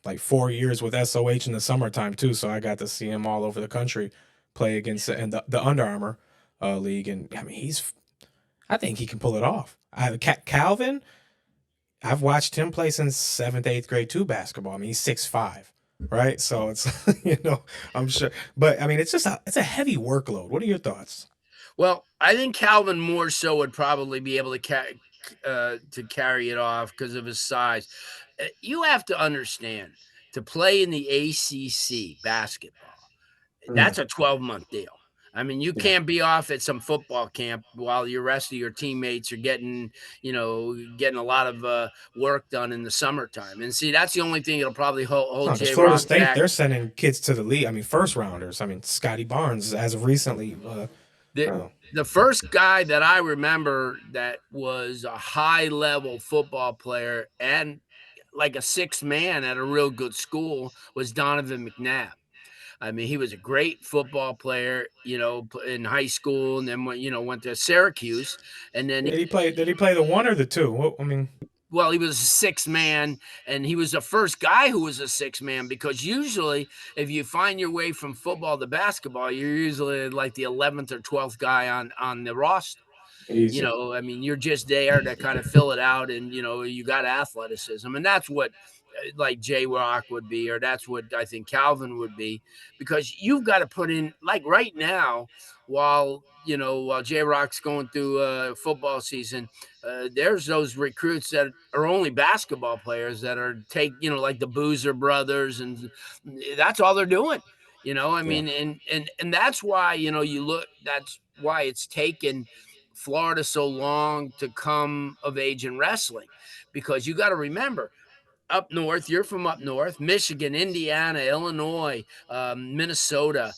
like 4 years with SOH in the summertime too, so I got to see him all over the country play against in the Under Armour league, and I mean I think he can pull it off. Calvin, I've watched him play since seventh, eighth grade too basketball. I mean, he's 6'5", right? So it's I'm sure, but I mean, it's a heavy workload. What are your thoughts? Well, I think Calvin more so would probably be able to carry it off because of his size. You have to understand, to play in the ACC basketball, Mm, that's a 12-month deal. I mean, you yeah, can't be off at some football camp while your rest of your teammates are getting a lot of work done in the summertime. And see, that's the only thing that'll probably hold no, because J Florida Rock State, back. they're sending kids to the league. I mean, first rounders. I mean, Scotty Barnes, as of recently. The Oh, the first guy that I remember that was a high level football player and like a sixth man at a real good school was Donovan McNabb. I mean, he was a great football player, in high school, and then went to Syracuse, and then did he play? Did he play the one or the two? Well, I mean, well, he was a six man, and he was the first guy who was a six man because usually, if you find your way from football to basketball, you're usually like the 11th or 12th guy on the roster. easy. I mean, you're just there to kind of fill it out, and you got athleticism, and that's what like J Rock would be, or that's what I think Calvin would be, because you've got to put in like right now while J Rock's going through football season. There's those recruits that are only basketball players that are like the Boozer brothers, and that's all they're doing. I Yeah. mean, and that's why you look. That's why it's taken Florida so long to come of age in wrestling, because you got to remember, up north, you're from up north, Michigan, Indiana, Illinois, Minnesota,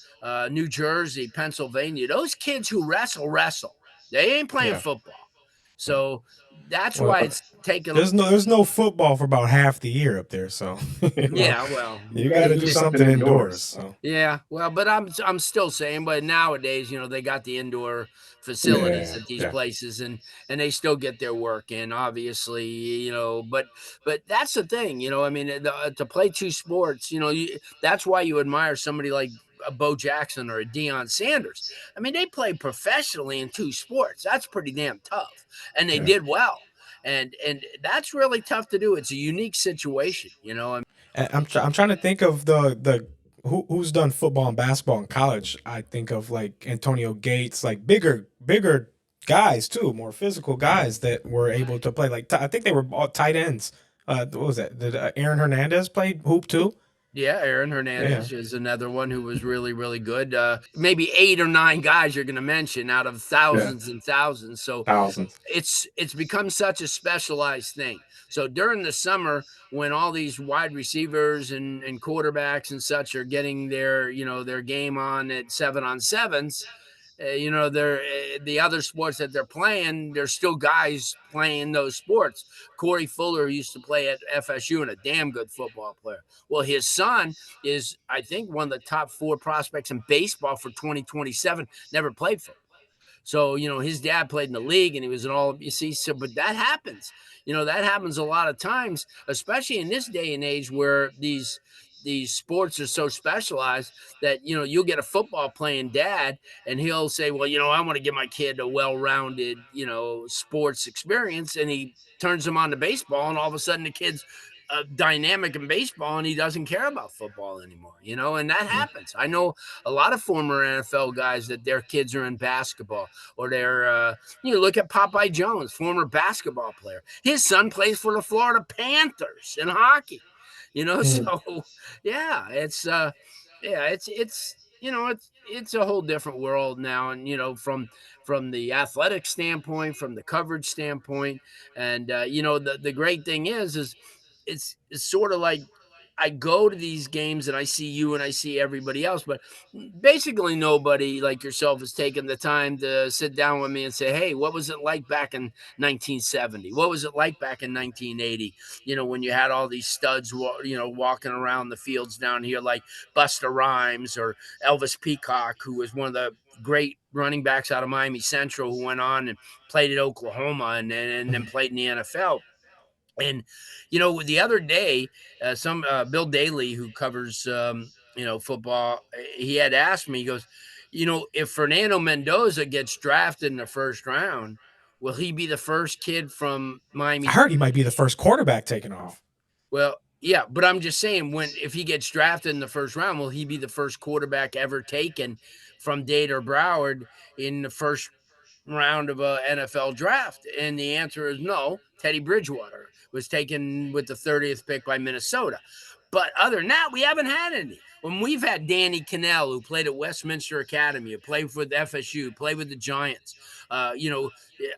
New Jersey, Pennsylvania. Those kids who wrestle. They ain't playing Yeah. football. Yeah. So that's Well, why it's taken. there's no football for about half the year up there, so Yeah, well, you got to do something indoors. So yeah, well, but I'm still saying, but nowadays, they got the indoor facilities yeah, at these yeah, places, and they still get their work in, obviously, but that's the thing, I mean, to play two sports, that's why you admire somebody like a Bo Jackson or a Deion Sanders. I mean, they play professionally in two sports. That's pretty damn tough, and they yeah. did well, and that's really tough to do. It's a unique situation, And I'm trying to think of the who's done football and basketball in college. I think of like Antonio Gates, like bigger guys too, more physical guys that were able to play. Like I think they were all tight ends. What was that? Did Aaron Hernandez play hoop too? Yeah, Aaron Yeah, Hernandez is another one who was really, really good. Maybe eight or nine guys you're going to mention out of yeah, thousands and thousands. So thousands. it's become such a specialized thing. So during the summer, when all these wide receivers and quarterbacks and such are getting their game on at 7-on-7s, they're the other sports that they're playing. There's still guys playing those sports. Corey Fuller used to play at FSU and a damn good football player. Well, his son is, I think, one of the top four prospects in baseball for 2027. Never played football. So, his dad played in the league and he was an all, you see, so, but that happens, that happens a lot of times, especially in this day and age where these sports are so specialized that, you'll get a football playing dad and he'll say, well, I want to give my kid a well-rounded, sports experience. And he turns him on to baseball. And all of a sudden the kid's dynamic in baseball and he doesn't care about football anymore, and that Mm. happens. I know a lot of former NFL guys that their kids are in basketball or they're, look at Popeye Jones, former basketball player. His son plays for the Florida Panthers in hockey, Mm. so yeah, it's it's a whole different world now, and from the athletic standpoint, from the coverage standpoint, and the great thing is it's sort of like I go to these games and I see you and I see everybody else, but basically nobody like yourself has taken the time to sit down with me and say, "Hey, what was it like back in 1970? What was it like back in 1980? When you had all these studs, walking around the fields down here like Buster Rhymes or Elvis Peacock, who was one of the great running backs out of Miami Central, who went on and played at Oklahoma and then played in the NFL." And the other day, some Bill Daly, who covers football, he had asked me. He goes, if Fernando Mendoza gets drafted in the first round, will he be the first kid from I Miami? heard he might be the first quarterback taken off. Well, yeah, but I'm just saying, if he gets drafted in the first round, will he be the first quarterback ever taken from Dade or Broward in the first round of a NFL draft? And the answer is no. Teddy Bridgewater was taken with the 30th pick by Minnesota. But other than that, we haven't had any. When we've had Danny Cannell, who played at Westminster Academy, who played for the FSU, played with the Giants.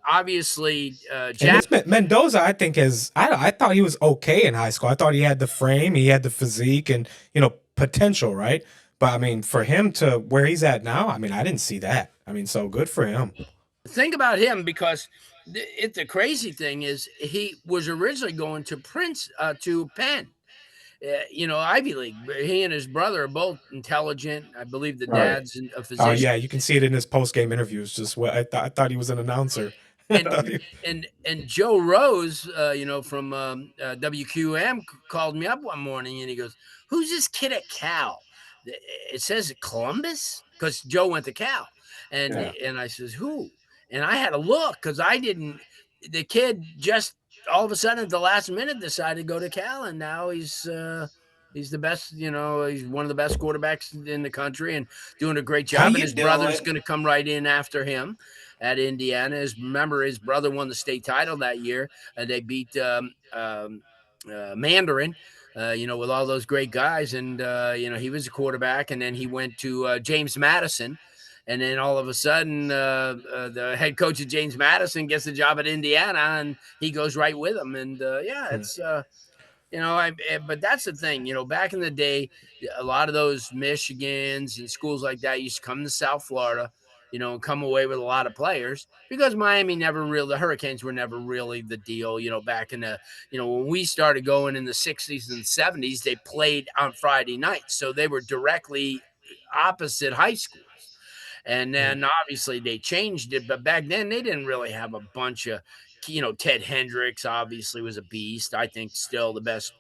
Obviously, And Jack. this Mendoza, I think, I thought he was okay in high school. I thought he had the frame, he had the physique, and potential, right? But I mean, for him to where he's at now, I mean, I didn't see that. I mean, so good for him. Think about him, because the crazy thing is he was originally going to Penn. Ivy League. He and his brother are both intelligent. I believe the Right. dad's a Oh physician. yeah, you can see it in his post game interviews. Just what I thought he was an announcer. I And thought he- and Joe Rose, from WQM, called me up one morning and he goes, "Who's this kid at Cal? It says Columbus, because Joe went to Cal." And yeah. and I says, "Who?" And I had to look, because I didn't. The kid just all of a sudden at the last minute decided to go to Cal, and now he's the best. He's one of the best quarterbacks in the country and doing a great How job. And you his brother's doing? going to come right in after him at Indiana. Remember, his brother won the state title that year. They beat Mandarin, with all those great guys. And, he was a quarterback. And then he went to James Madison. And then all of a sudden, the head coach of James Madison gets the job at Indiana, and he goes right with him. And yeah, Hmm. it's but that's the thing. Back in the day, a lot of those Michigans and schools like that used to come to South Florida, and come away with a lot of players, because the Hurricanes were never really the deal. Back in when we started going in the 60s and 70s, they played on Friday nights. So they were directly opposite high schools. And Hmm. then obviously they changed it, but back then they didn't really have a bunch of, Ted Hendricks obviously was a beast. I think still the best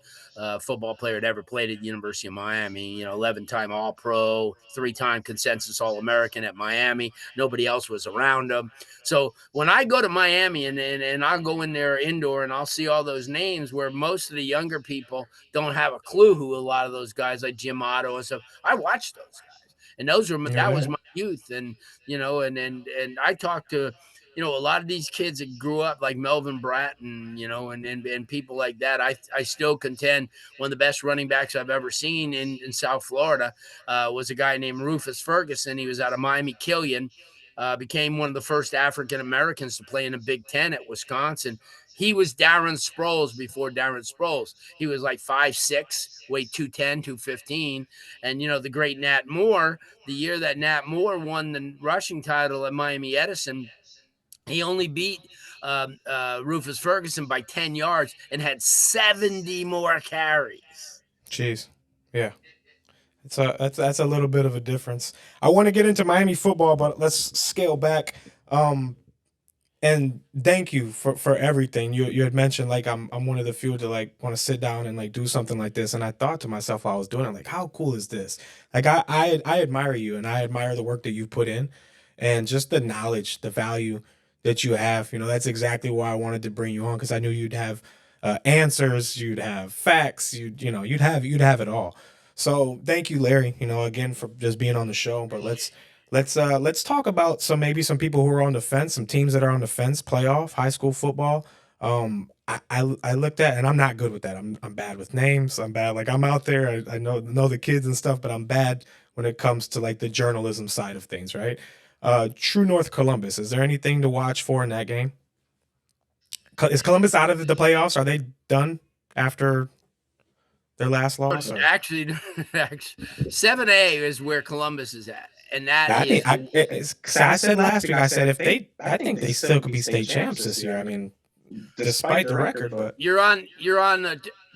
football player that ever played at the University of Miami. 11-time All Pro, 3-time consensus All American at Miami. Nobody else was around him. So when I go to Miami and I'll go in there indoor and I'll see all those names where most of the younger people don't have a clue who a lot of those guys like Jim Otto and stuff. I watch those guys, and that Yeah. was my youth. And and I talked to a lot of these kids that grew up like Melvin Bratton, and people like that. I still contend one of the best running backs I've ever seen in South Florida was a guy named Rufus Ferguson. He was out of Miami Killian. Became one of the first African Americans to play in the Big Ten at Wisconsin. He was Darren Sproles before Darren Sproles. He was like 5'6", weighed 210, 215. And, the great Nat Moore, the year that Nat Moore won the rushing title at Miami Edison, he only beat Rufus Ferguson by 10 yards and had 70 more carries. Jeez. Yeah. That's a little bit of a difference. I want to get into Miami football, but let's scale back. Um, and thank you for everything. You had mentioned like I'm one of the few to like want to sit down and like do something like this. And I thought to myself while I was doing it, like, how cool is this? Like I admire you and I admire the work that you put in and just the knowledge, the value that you have. That's exactly why I wanted to bring you on because I knew you'd have answers, you'd have facts, you'd have it all. So thank you, Larry. Again for just being on the show. But let's talk about maybe some people who are on the fence, some teams that are on the fence, playoff, high school football. I looked at and I'm not good with that. I'm bad with names. I'm bad. Like I'm out there. I know the kids and stuff, but I'm bad when it comes to like the journalism side of things, right? True North Columbus. Is there anything to watch for in that game? Is Columbus out of the playoffs? Are they done after their last loss? Or Actually, 7A is where Columbus is at, and that I is think I said last week. I said if they, I think they still could be state champs this year. I mean, despite the record, but you're on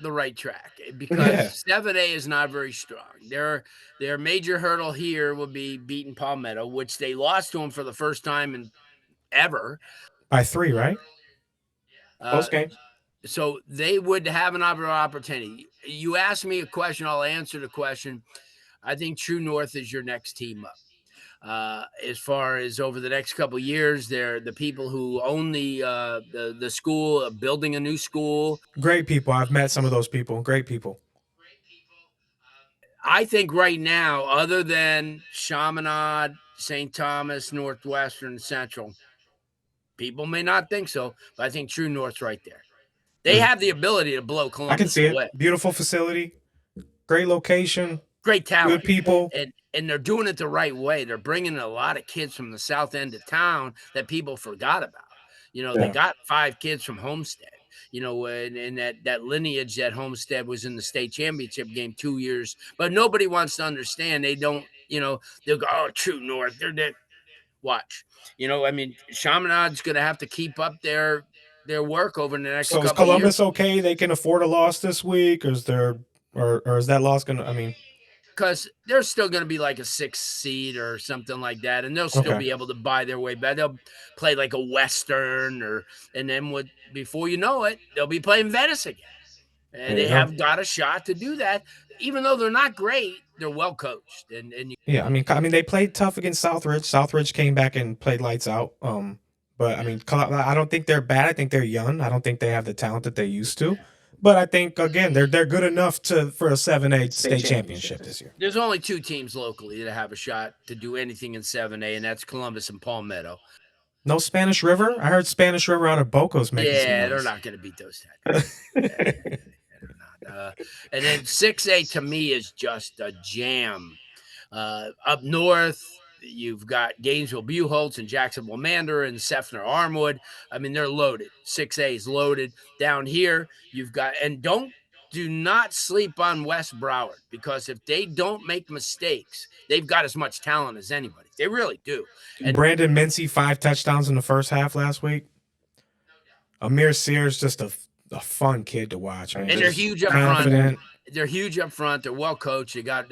the right track because yeah, 7A is not very strong. Their major hurdle here will be beating Palmetto, which they lost to them for the first time in ever. by 3, right? Uh, Close game. so they would have an opportunity. You ask me a question, I'll answer the question. I think True North is your next team up. As far as over the next couple of years, they're the people who own the school, building a new school. Great people. I've met some of those people. Great people. I think right now, other than Chaminade, St. Thomas, Northwestern, Central, people may not think so, but I think True North's right there. They have the ability to blow I can Columbus see it. away. Beautiful facility, great location, Great good talent, people. and they're doing it the right way. They're bringing a lot of kids from the south end of town that people forgot about. They Yeah. got 5 kids from Homestead. And that lineage that Homestead was in the state championship game 2 years, but nobody wants to understand. They don't. They'll go, oh, True North. They're that. Watch. I mean, Chaminade's going to have to keep up their work over the next So is couple of years. Columbus okay? They can afford a loss this week, or is there, or is that loss gonna? I mean, Because they're still going to be like a 6th seed or something like that, and they'll still okay. be able to buy their way back. They'll play like a Western, and then before you know it, they'll be playing Venice again. And There you they go. have got a shot to do that, even though they're not great. They're well coached, and Yeah, I mean, they played tough against Southridge. Southridge came back and played lights out. But I mean, I don't think they're bad. I think they're young. I don't think they have the talent that they used to. But I think again, they're good enough for a 7A state championship this year. there's only 2 teams locally that have a shot to do anything in 7A, and that's Columbus and Palmetto. No Spanish River. I heard Spanish River out of Boco's making some Yeah, they're noise. not going to beat those guys. They're not. And then 6A to me is just a jam. Up north, you've got Gainesville Buchholz and Jacksonville Mander and Sefner Armwood. I mean, they're loaded. 6A is loaded. Down here, you've got, and do not sleep on West Broward, because if they don't make mistakes, they've got as much talent as anybody. They really do. And Brandon Mincy 5 touchdowns in the first half last week. Amir Sears just a fun kid to watch. Man. And they're Just huge up confident. front. They're huge up front. They're well coached. They got,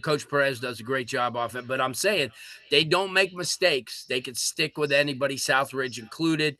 Coach Perez does a great job off it. But I'm saying they don't make mistakes. They can stick with anybody, Southridge included.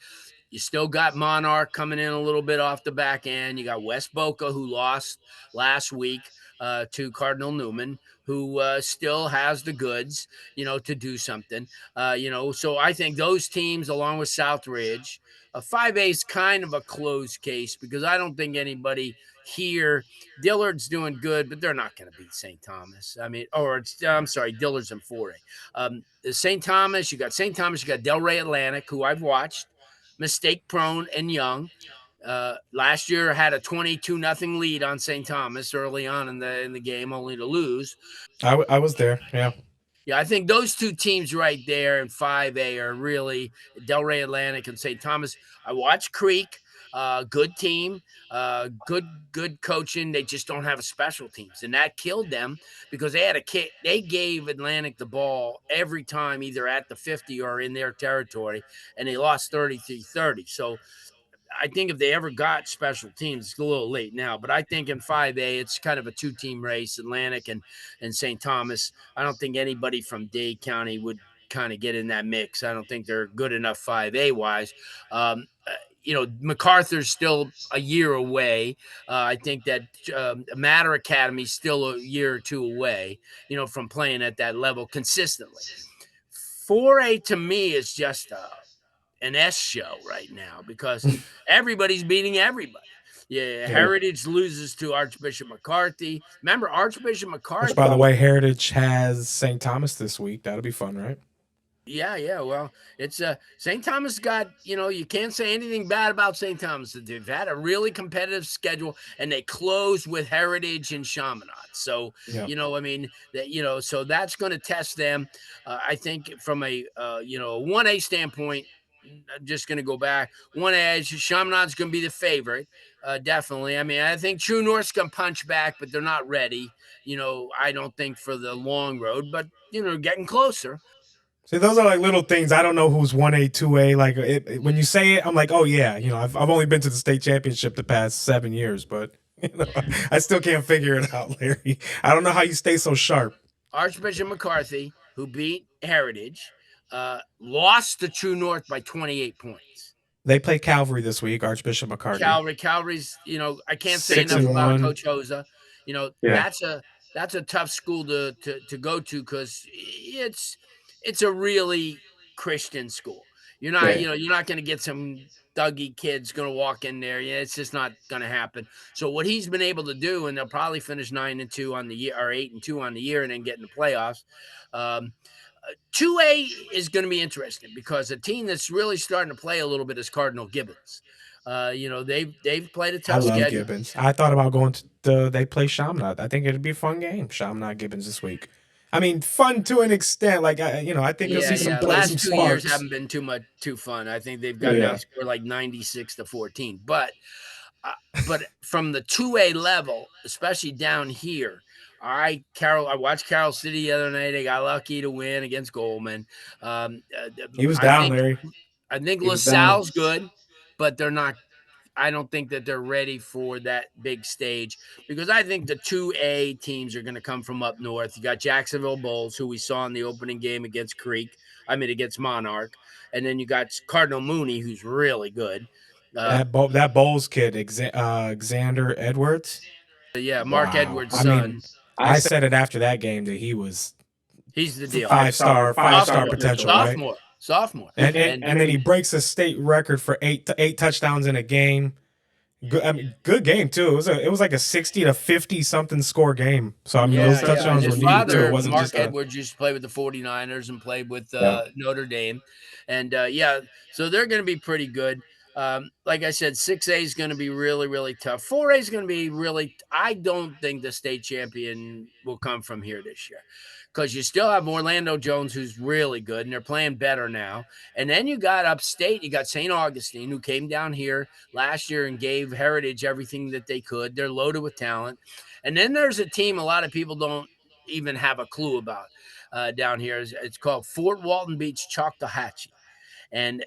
You still got Monarch coming in a little bit off the back end. You got West Boca, who lost last week to Cardinal Newman, who still has the goods, to do something. So I think those teams, along with Southridge, 5A is kind of a closed case, because I don't think anybody here. Dillard's doing good, but they're not going to beat St. Thomas. I mean, I'm sorry, Dillard's in 4A. St. Thomas, you got Delray Atlantic, who I've watched, mistake prone and young. Last year had a 22-0 lead on St. Thomas early on in the game, only to lose. I was there. Yeah. Yeah, I think those 2 teams right there in 5A are really Delray Atlantic and St. Thomas. I watched Creek, good team, good coaching. They just don't have a special teams, and that killed them, because they had a kick. They gave Atlantic the ball every time, either at the 50 or in their territory, and they lost 33-30. So I think if they ever got special teams, it's a little late now. But I think in 5A, it's kind of a 2-team race, Atlantic and St. Thomas. I don't think anybody from Dade County would kind of get in that mix. I don't think they're good enough 5A wise. MacArthur's still a year away. I think that Matter Academy's still a year or 2 away, from playing at that level consistently. 4A to me is just an S show right now, because everybody's beating everybody. Yeah, Heritage loses to Archbishop McCarthy. Remember, Archbishop McCarthy. Which, by the way, Heritage has St. Thomas this week. That'll be fun, right? Yeah, yeah. Well, it's St. Thomas got, you can't say anything bad about St. Thomas. They've had a really competitive schedule and they closed with Heritage and Chaminade. So, Yeah. I mean, that so that's going to test them. I think from a 1A standpoint, I'm just going to go back. 1A, Chaminade's going to be the favorite. Definitely. I mean, I think True North's going to punch back, but they're not ready. I don't think for the long road, but getting closer. See, those are like little things. I don't know who's 1A, 2A. Like when you say it, I'm like, oh yeah, I've only been to the state championship the past 7 years, but I still can't figure it out, Larry. I don't know how you stay so sharp. Archbishop McCarthy, who beat Heritage, lost to True North by 28 points. They play Calvary this week, Archbishop McCarty. Calvary's, I can't say Six enough and about one. Coach Hosa. Yeah. That's a tough school to go to because it's a really Christian school. Yeah. You're not going to get some Dougie kids going to walk in there. Yeah, it's just not going to happen. So what he's been able to do, and they'll probably finish 9-2 on the year or 8-2 on the year, and then get in the playoffs. 2A is going to be interesting because a team that's really starting to play a little bit is Cardinal Gibbons. They've played a I tough love schedule. Gibbons. I thought about going to they play Chaminade. I think it'd be a fun game. Chaminade Gibbons this week. I mean, fun to an extent. Like I think you'll Yeah, see some yeah. play, some Last 2 years sparks. haven't been too fun. I think they've gotten Yeah. outscored like 96-14. But from the 2A level, especially down here, all right, Carroll. I watched Carroll City the other night. They got lucky to win against Goldman. He was I down, think Larry. I think He was down. LaSalle's good, but they're not. I don't think that they're ready for that big stage because I think the 2A teams are going to come from up north. You got Jacksonville Bulls, who we saw in the opening game against against Monarch. And then you got Cardinal Mooney, who's really good. That Bowles kid, Xander Edwards. Yeah, Mark Wow. Edwards' I mean, son. I said it after that game that he was He's the deal. five star Sophomore, potential, right? sophomore. And then he breaks a state record for eight touchdowns in a game. Good, I mean, good game too. It was like a 60-50 something score game. So I mean, those And touchdowns were his needed too. It father, wasn't Mark just a Edwards, used to play with the 49ers and played with yeah. Notre Dame. And yeah, so they're going to be pretty good. Like I said, 6A is going to be really, really tough. 4A is going to be really, I don't think the state champion will come from here this year because you still have Orlando Jones, who's really good, and they're playing better now. And then you got upstate, you got St. Augustine, who came down here last year and gave Heritage everything that they could. They're loaded with talent. And then there's a team a lot of people don't even have a clue about down here. It's called Fort Walton Beach Choctawhatchee. And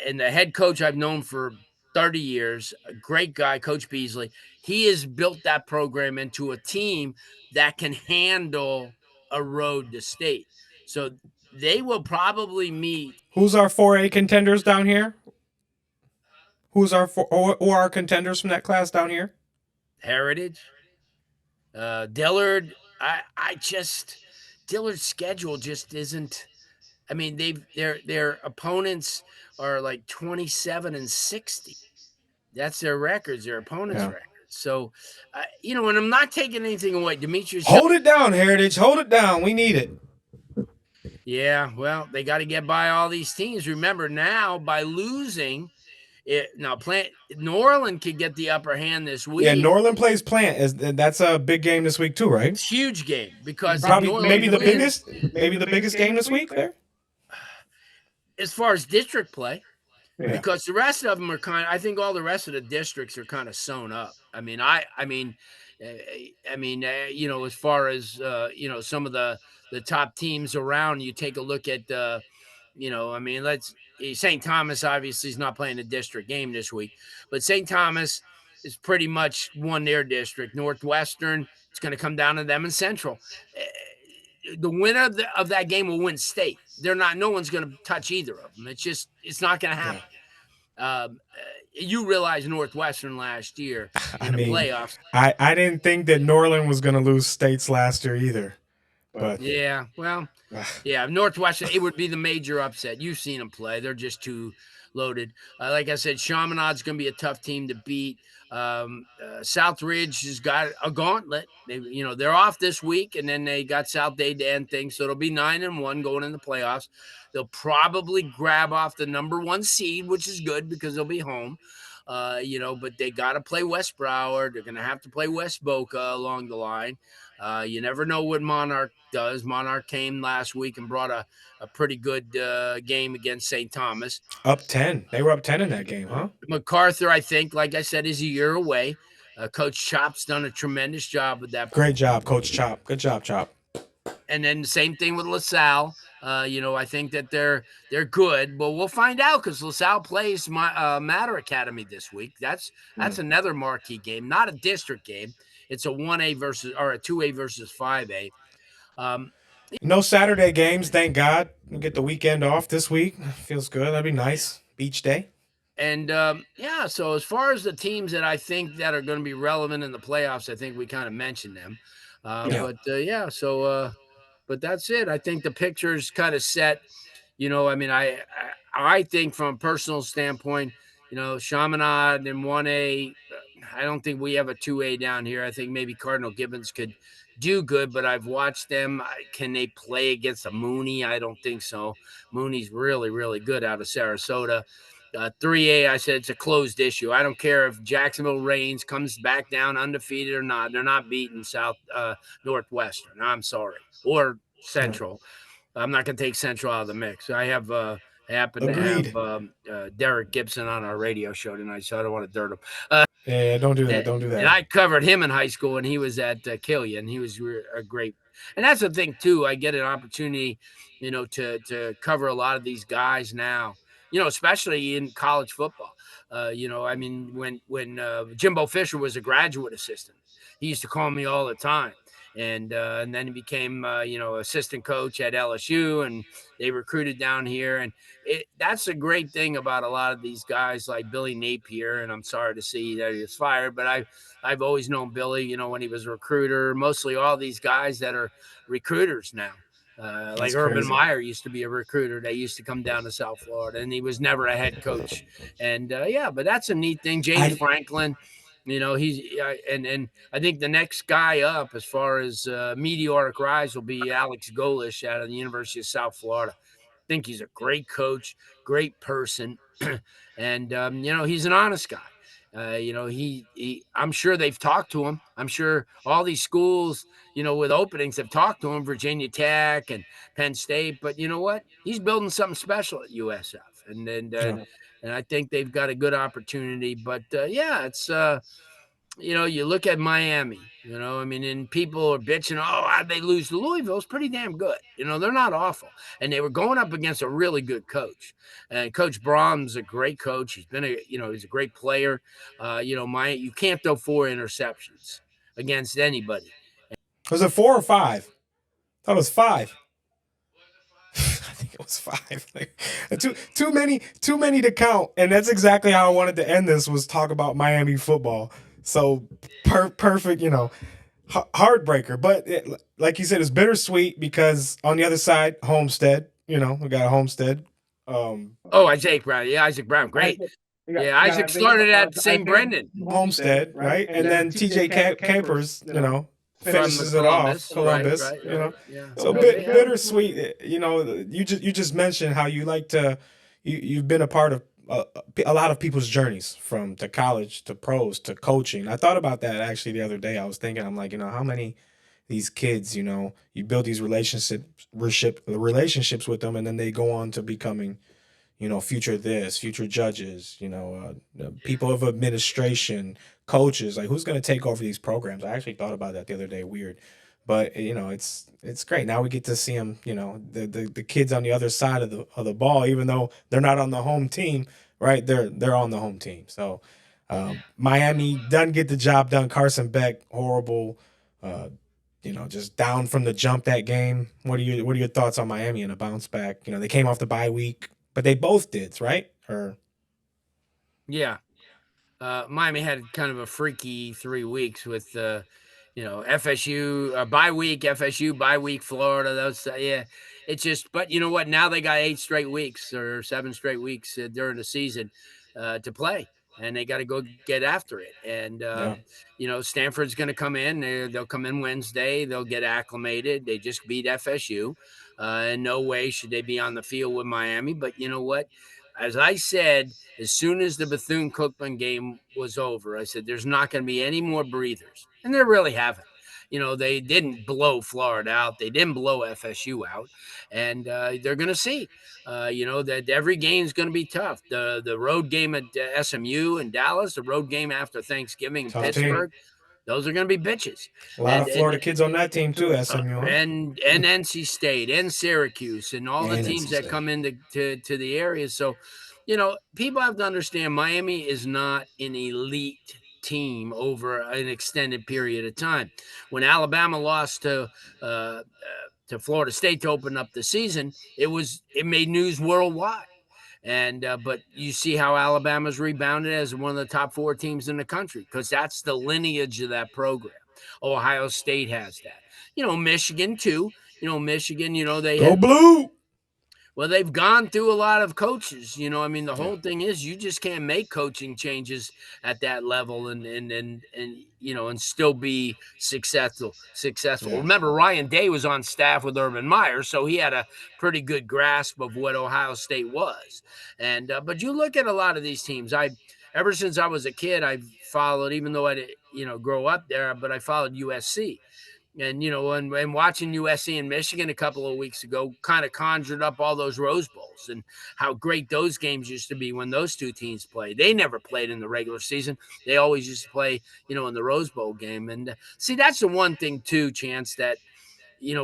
and the head coach I've known for 30 years, a great guy, Coach Beasley. He has built that program into a team that can handle a road to state. So they will probably meet. Who's our 4A contenders down here? Who's our or our contenders from that class down here? Heritage, Dillard. I just Dillard's schedule just isn't. I mean, their opponents are like 27-60. That's their records, their opponents' Yeah. records. So, and I'm not taking anything away. Demetrius, Hold it down, Heritage. Hold it down. We need it. yeah, well, they got to get by all these teams. Remember now, by losing it, now New Orleans could get the upper hand this week. Yeah, Norland plays Plant. That's a big game this week too, right? It's a huge game because Probably maybe the biggest game this week there. As far as district play. Yeah. Because the rest of them are I think all the rest of the districts are kind of sewn up. I mean, as far as some of the top teams around, you take a look at St. Thomas obviously is not playing a district game this week, but St. Thomas is pretty much won their district. Northwestern, it's going to come down to them in Central. The winner of that game will win state. No one's going to touch either of them. It's not going to happen. Yeah. You realize Northwestern last year in the playoffs. I didn't think that Norland was going to lose states last year either. But yeah, well, yeah, Northwestern, it would be the major upset. You've seen them play. They're just too loaded. Like I said, Chaminade's going to be a tough team to beat. Southridge has got a gauntlet. They're off this week, and then they got South Day to end things, so it'll be 9-1 going in the playoffs. They'll probably grab off the number one seed, which is good because they'll be home. But they got to play West Broward. They're going to have to play West Boca along the line. You never know what Monarch does. Monarch came last week and brought a pretty good game against St. Thomas. Up 10. They were up 10 in that game, huh? MacArthur, I think, like I said, is a year away. Coach Chop's done a tremendous job with that. Great job, Coach Chop. Good job, Chop. And then the same thing with LaSalle. I think that they're good, but we'll find out because LaSalle plays my Matter Academy this week. That's another marquee game, not a district game. It's a 1A versus or a 2A versus 5A. No Saturday games, thank God. We get the weekend off this week. Feels good. That'd be nice. Beach day. And so as far as the teams that I think that are going to be relevant in the playoffs, I think we kind of mentioned them. Yeah. But that's it. I think the picture's kind of set. I think from a personal standpoint, Chaminade in 1A, I don't think we have a 2A down here. I think maybe Cardinal Gibbons could do good, but I've watched them. Can they play against a Mooney? I don't think so. Mooney's really, really good out of Sarasota. 3A, I said it's a closed issue. I don't care if Jacksonville Reigns comes back down undefeated or not. They're not beating Northwestern. I'm sorry. Or Central. I'm not going to take Central out of the mix. I happen to Agreed. have Derek Gibson on our radio show tonight, so I don't want to dirt him. Yeah, don't do that. Don't do And that. I covered him in high school, and he was at Killian. He was a great. And that's the thing too. I get an opportunity, to cover a lot of these guys now. Especially in college football. When Jimbo Fisher was a graduate assistant, he used to call me all the time. And then he became assistant coach at LSU, and they recruited down here. And that's a great thing about a lot of these guys like Billy Napier. And I'm sorry to see that he was fired, but I've always known Billy, when he was a recruiter. Mostly all these guys that are recruiters now. Like Urban Meyer used to be a recruiter. They used to come down to South Florida, and he was never a head coach. And but that's a neat thing. James Franklin, he's and I think the next guy up as far as meteoric rise will be Alex Golish out of the University of South Florida. I think he's a great coach, great person, and he's an honest guy. I'm sure they've talked to him. I'm sure all these schools, with openings have talked to him, Virginia Tech and Penn State. But you know what? He's building something special at USF, and I think they've got a good opportunity. But it's you look at Miami, and people are bitching, oh, how'd they lose to Louisville? It's pretty damn good. They're not awful. And they were going up against a really good coach. And Coach Brom's a great coach. He's been he's a great player. You can't throw 4 interceptions against anybody. Was it 4 or 5? I thought it was 5. I think it was 5. Too many to count. And that's exactly how I wanted to end this, was talk about Miami football. So perfect, heartbreaker. But like you said, it's bittersweet because on the other side, Homestead, we got a Homestead. Isaac Brown. Yeah, Isaac Brown. Great. Isaac started at St. Brendan. Homestead, right? And then TJ Campers, finishes it off. Columbus, right. Yeah. So bittersweet. You just mentioned how you like to, you've been a part of a lot of people's journeys, from to college to pros to coaching. I thought about that actually the other day. I was thinking, I'm like, how many these kids, you build these relationships with them, and then they go on to becoming, future this, future judges, people of administration, coaches. Like, who's going to take over these programs? I actually thought about that the other day. Weird. But it's great. Now we get to see them, the kids on the other side of the ball, even though they're not on the home team, right? They're on the home team. So Miami doesn't get the job done. Carson Beck, horrible. Just down from the jump that game. What are your thoughts on Miami and a bounce back? They came off the bye week, but they both did, right? Yeah. Miami had kind of a freaky 3 weeks with FSU bye week, FSU bye week, Florida. Those yeah, it's just. But you know what? Now they got 8 straight weeks or 7 straight weeks during the season to play, and they got to go get after it. And Yeah. Stanford's going to come in. They'll come in Wednesday. They'll get acclimated. They just beat FSU. In no way should they be on the field with Miami. But you know what? As I said, as soon as the Bethune Cookman game was over, I said, there's not going to be any more breathers. And there really haven't. They didn't blow Florida out. They didn't blow FSU out. And they're going to see, that every game is going to be tough. The road game at SMU and Dallas, the road game after Thanksgiving in Tough team. Pittsburgh, those are going to be bitches. A lot And, of Florida kids on that team too, SMU, huh? and NC State and Syracuse and all the And teams NC that State. come into to the area. So, people have to understand Miami is not an elite team over an extended period of time. When Alabama lost to Florida State to open up the season, it made news worldwide. And but you see how Alabama's rebounded as one of the top 4 teams in the country because that's the lineage of that program. Ohio State has that. Michigan too. Michigan. They Go had blue. well, they've gone through a lot of coaches. I mean, the Yeah. whole thing is you just can't make coaching changes at that level and still be successful. Successful. Yeah. Remember, Ryan Day was on staff with Urban Meyer, so he had a pretty good grasp of what Ohio State was. And but you look at a lot of these teams. Ever since I was a kid, I've followed, even though I didn't, grow up there, but I followed USC. And watching USC and Michigan a couple of weeks ago kind of conjured up all those Rose Bowls and how great those games used to be when those two teams played. They never played in the regular season. They always used to play, in the Rose Bowl game. And see, that's the one thing too, Chance, that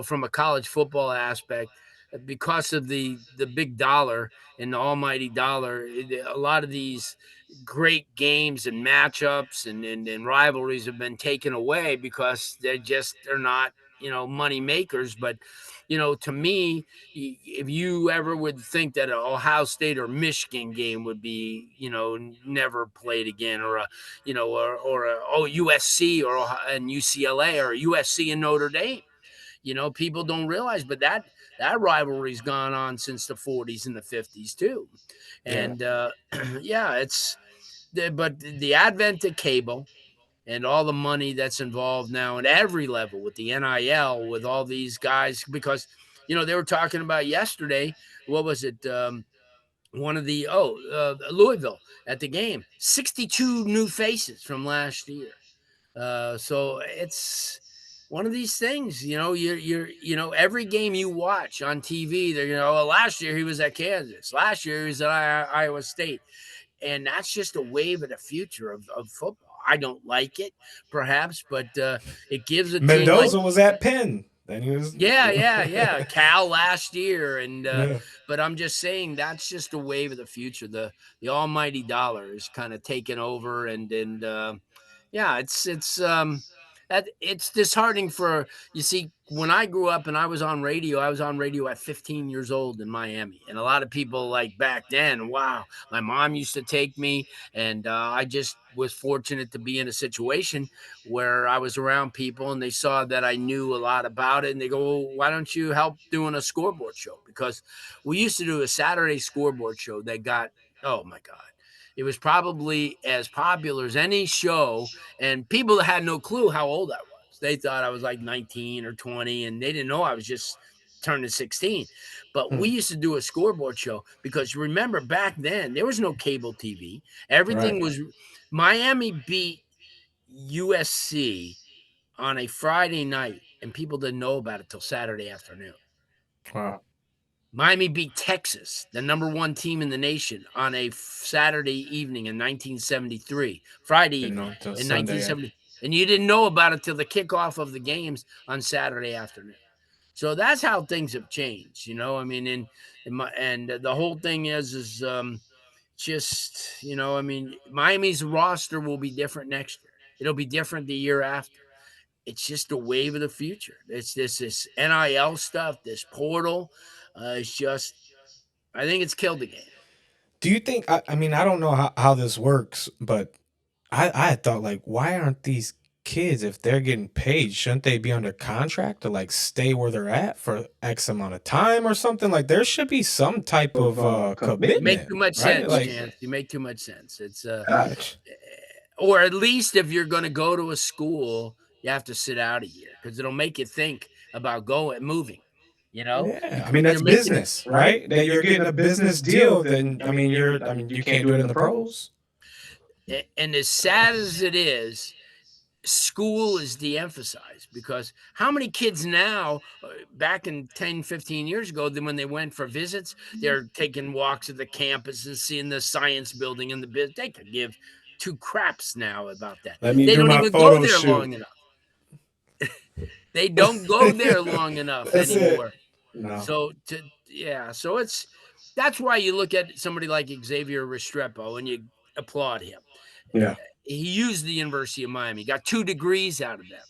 from a college football aspect, because of the big dollar and the almighty dollar, a lot of these great games and matchups and rivalries have been taken away because they're not money makers. But to me, if you ever would think that an Ohio State or Michigan game would be never played again, or a USC and UCLA or USC and Notre Dame, people don't realize, but that rivalry's gone on since the 40s and the 50s too. Yeah. And yeah, but the advent of cable and all the money that's involved now at every level with the NIL, with all these guys, because they were talking about yesterday, what was it? One of the Louisville at the game, 62 new faces from last year. So it's one of these things, every game you watch on TV, they're last year he was at Kansas, last year he was at Iowa State, and that's just a wave of the future of football. I don't like it, perhaps, but it gives a team like Mendoza was at Penn. Then he was. yeah. Cal last year, and Yeah. but I'm just saying that's just a wave of the future. The almighty dollar is kind of taking over, and yeah, it's disheartening for you see. When I grew up and I was on radio at 15 years old in Miami, and a lot of people like back then. Wow, my mom used to take me, and I just was fortunate to be in a situation where I was around people and they saw that I knew a lot about it, and they go, well, why don't you help doing a scoreboard show? Because we used to do a Saturday scoreboard show that got, oh my God, it was probably as popular as any show, and people had no clue how old I was. They thought I was like 19 or 20, and they didn't know I was just turning 16. But Hmm. we used to do a scoreboard show because remember back then there was no cable TV. Everything Right. was Miami beat USC on a Friday night, and people didn't know about it till Saturday afternoon. Wow. Miami beat Texas, the number 1 team in the nation, on a Saturday evening in 1973, Friday Didn't know evening until in Sunday. 1970. And you didn't know about it till the kickoff of the games on Saturday afternoon. So that's how things have changed, I mean, and the whole thing is just, I mean, Miami's roster will be different next year. It'll be different the year after. It's just a wave of the future. It's this NIL stuff, this portal. It's just, I think it's killed the game. Do you think? I mean, I don't know how this works, but I had thought like, why aren't these kids, if they're getting paid, shouldn't they be under contract to like stay where they're at for X amount of time or something? Like there should be some type of You make commitment, too much right? sense, Like, Chance. You make too much sense. It's gosh. or at least if you're going to go to a school, you have to sit out a year because it'll make you think about going moving. You know, Yeah, I mean you're that's making business, right? That you're getting a business deal, then I mean you can't do it in the pros. and as sad as it is, school is de-emphasized because how many kids now back in 10, 15 years ago, then when they went for visits, they're taking walks at the campus and seeing the science building and the biz. They could give two craps now about that. Let me They do don't my even go photo there shoot. long enough. They don't go there long enough That's it. anymore. No. So so that's why you look at somebody like Xavier Restrepo and you applaud him. Yeah. He used the University of Miami, got 2 degrees out of them.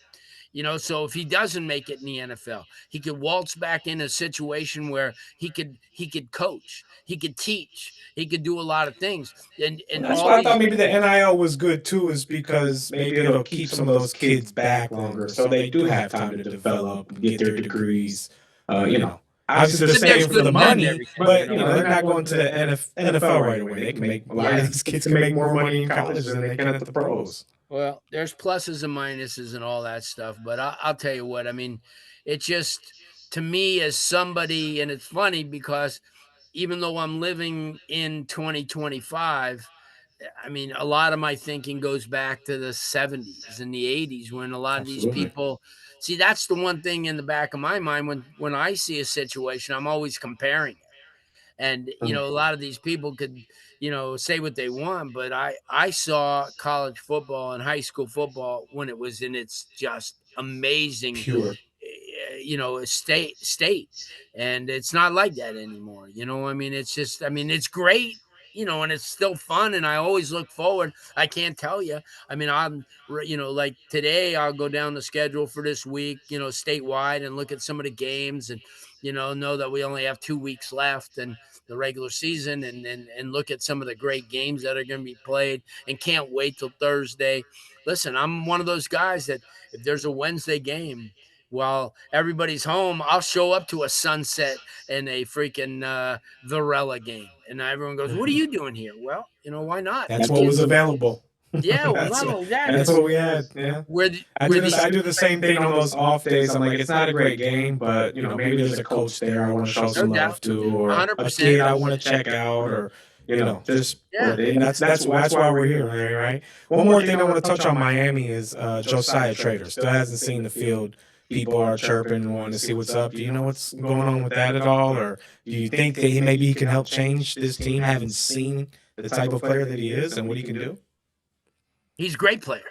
So if he doesn't make it in the NFL, he could waltz back in a situation where he could coach, he could teach, he could do a lot of things, Well, and that's all why I thought these. maybe the NIL was good too, is because maybe it'll keep some of those kids back longer, so they do have time to develop and get their degrees. You know, obviously they're But there's staying for good the men and money, everything, but they're not going to the NFL right away. They can make a lot of Yeah. these kids can make more money in college than they can at the pros. Well, there's pluses and minuses and all that stuff, but I'll tell you what. I mean, it just to me as somebody, and it's funny because even though I'm living in 2025, I mean, a lot of my thinking goes back to the 70s and the 80s when a lot of these Absolutely. people see that's the one thing in the back of my mind when I see a situation, I'm always comparing it. And Mm. a lot of these people could say what they want, but I saw college football and high school football when it was in its just amazing Pure. state, and it's not like that anymore. I mean, it's just, I mean, it's great, and it's still fun, and I always look forward. I can't tell you. I mean, like today I'll go down the schedule for this week, statewide, and look at some of the games, and know that we only have 2 weeks left and the regular season, and look at some of the great games that are going to be played, and can't wait till Thursday. Listen, I'm one of those guys that if there's a Wednesday game while everybody's home, I'll show up to a sunset and a freaking Varela game, and everyone goes, "What are you doing here?" Well, why not? That's The what was kids, available. yeah. Well, that's not only that, that's what we had. Yeah. where the I where do the this. I do the same thing on those off days. I'm like, it's not a great game, but maybe there's a coach there I want to show no some doubt, love to, or a 100%, kid I want to check out, or just yeah. and that's why we're here, Larry. Right. One more thing I want to touch on Miami is Josiah Trader still hasn't seen the field. People are chirping and wanting to see what's up. Do you know what's going on with that at all, or do you think that maybe he can help change this team, having seen the type of player that he is and what he can do? He's a great player.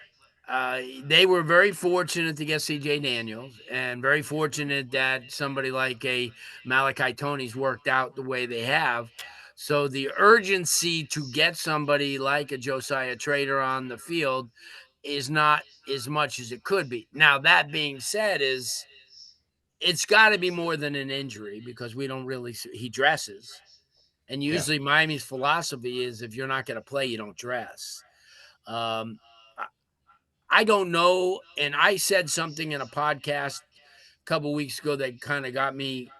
They were very fortunate to get C.J. Daniels, and very fortunate that somebody like a Malachi Tony's worked out the way they have. So the urgency to get somebody like a Josiah Trader on the field is not as much as it could be. Now that being said, it's got to be more than an injury because we don't really he dresses, and Yeah. usually Miami's philosophy is if you're not going to play, you don't dress. Um, I don't know. And I said something in a podcast a couple weeks ago that kind of got me,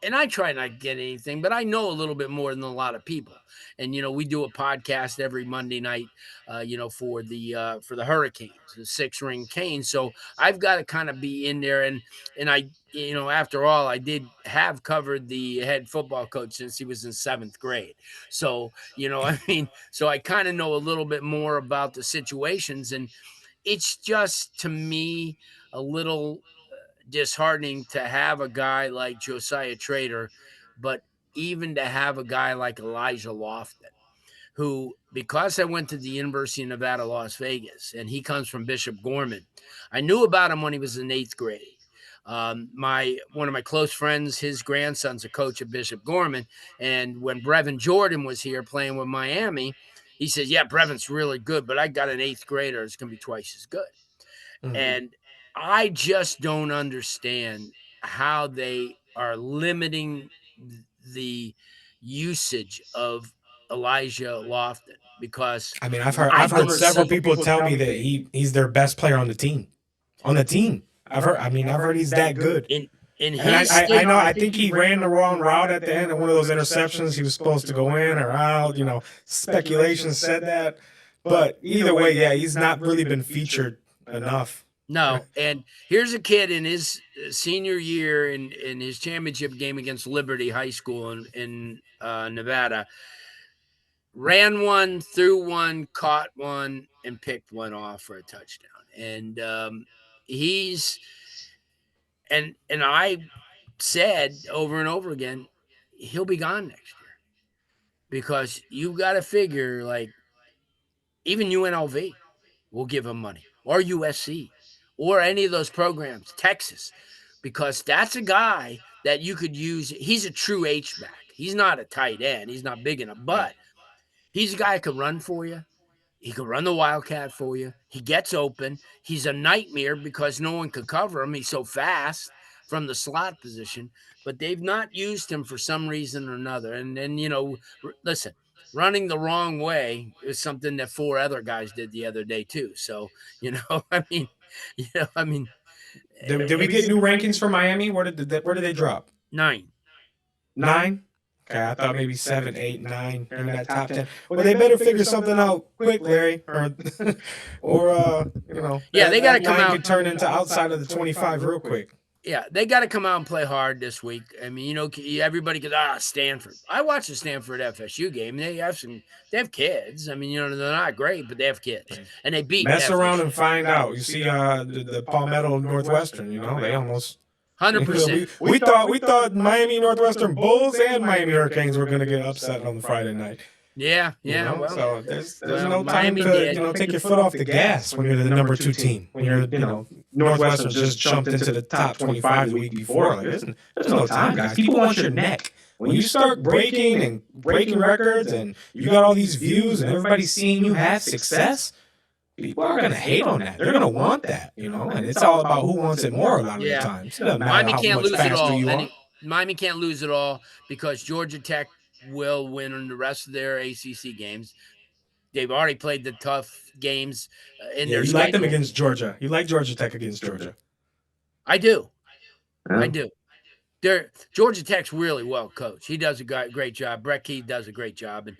and I try not to get anything, but I know a little bit more than a lot of people. And we do a podcast every Monday night, for the Hurricanes, the Six Ring Canes. So I've got to kind of be in there, and I, after all, I did have covered the head football coach since he was in 7th grade. So I mean, so I kind of know a little bit more about the situations, and it's just to me a little disheartening to have a guy like Josiah Trader, but even to have a guy like Elijah Lofton, who, because I went to the University of Nevada, Las Vegas, and he comes from Bishop Gorman, I knew about him when he was in 8th grade. My one of my close friends, his grandson's a coach at Bishop Gorman, and when Brevin Jordan was here playing with Miami, he says, "Yeah, Brevin's really good, but I got an 8th grader that's going to be twice as good." Mhm. And I just don't understand how they are limiting the usage of Elijah Lofton. because I mean, I've heard several people tell me that he's their best player on the team. On the team, I've heard he's that good. in And his state, I know I think he ran the wrong route at the end of one of those interceptions. He was supposed to go in or out. Speculation said that, but either way, yeah, he's not really been featured enough. no. And here's a kid in his senior year in his championship game against Liberty High School in Nevada. Ran one, threw one, caught one, and picked one off for a touchdown. And he's and I said over and over again, he'll be gone next year because you got to figure like even UNLV will give him money or USC or any of those programs, Texas, because that's a guy that you could use. He's a true H back. He's not a tight end. He's not big enough, but he's a guy who can run for you. He can run the wildcat for you. He gets open. He's a nightmare because no one could cover him. He's so fast from the slot position, but they've not used him for some reason or another. And then, listen, running the wrong way is something that 4 other guys did the other day too. So, I mean, I mean, Did we get new rankings for Miami? Where did they drop? 9. 9. Okay, I thought maybe 7, 8, 9 in that top 10. Well, they better figure something out quick, Larry, or Yeah, they got to come out. Could turn into outside of the 25 real quick. Yeah, they got to come out and play hard this week. I mean, everybody goes, Stanford. I watched the Stanford FSU game. They have kids. I mean, they're not great, but they have kids, and they beat. Mess around and find out. You see, the Palmetto Northwestern. They almost 100%. We thought Miami Northwestern Bulls and Miami Hurricanes were going to get upset on Friday night. Yeah. Well, so there's no time to take your foot off the gas when you're the number 2 team. When you're Northwestern just jumped into the top 25 the week before. Like there's no time, guys. People want your neck. When you start breaking records and you got all these views and everybody's seeing you have success, people are going to hate on that. They're going to want that, and it's all about who wants it more a lot of the times. Miami can't lose it all. Miami can't lose it all because Georgia Tech will win in the rest of their ACC games. They've already played the tough games in their schedule. You like them against Georgia. You like Georgia Tech against Georgia. I do. Yeah. I do. Georgia Tech's really well coached. He does a great job. Brett Key does a great job. And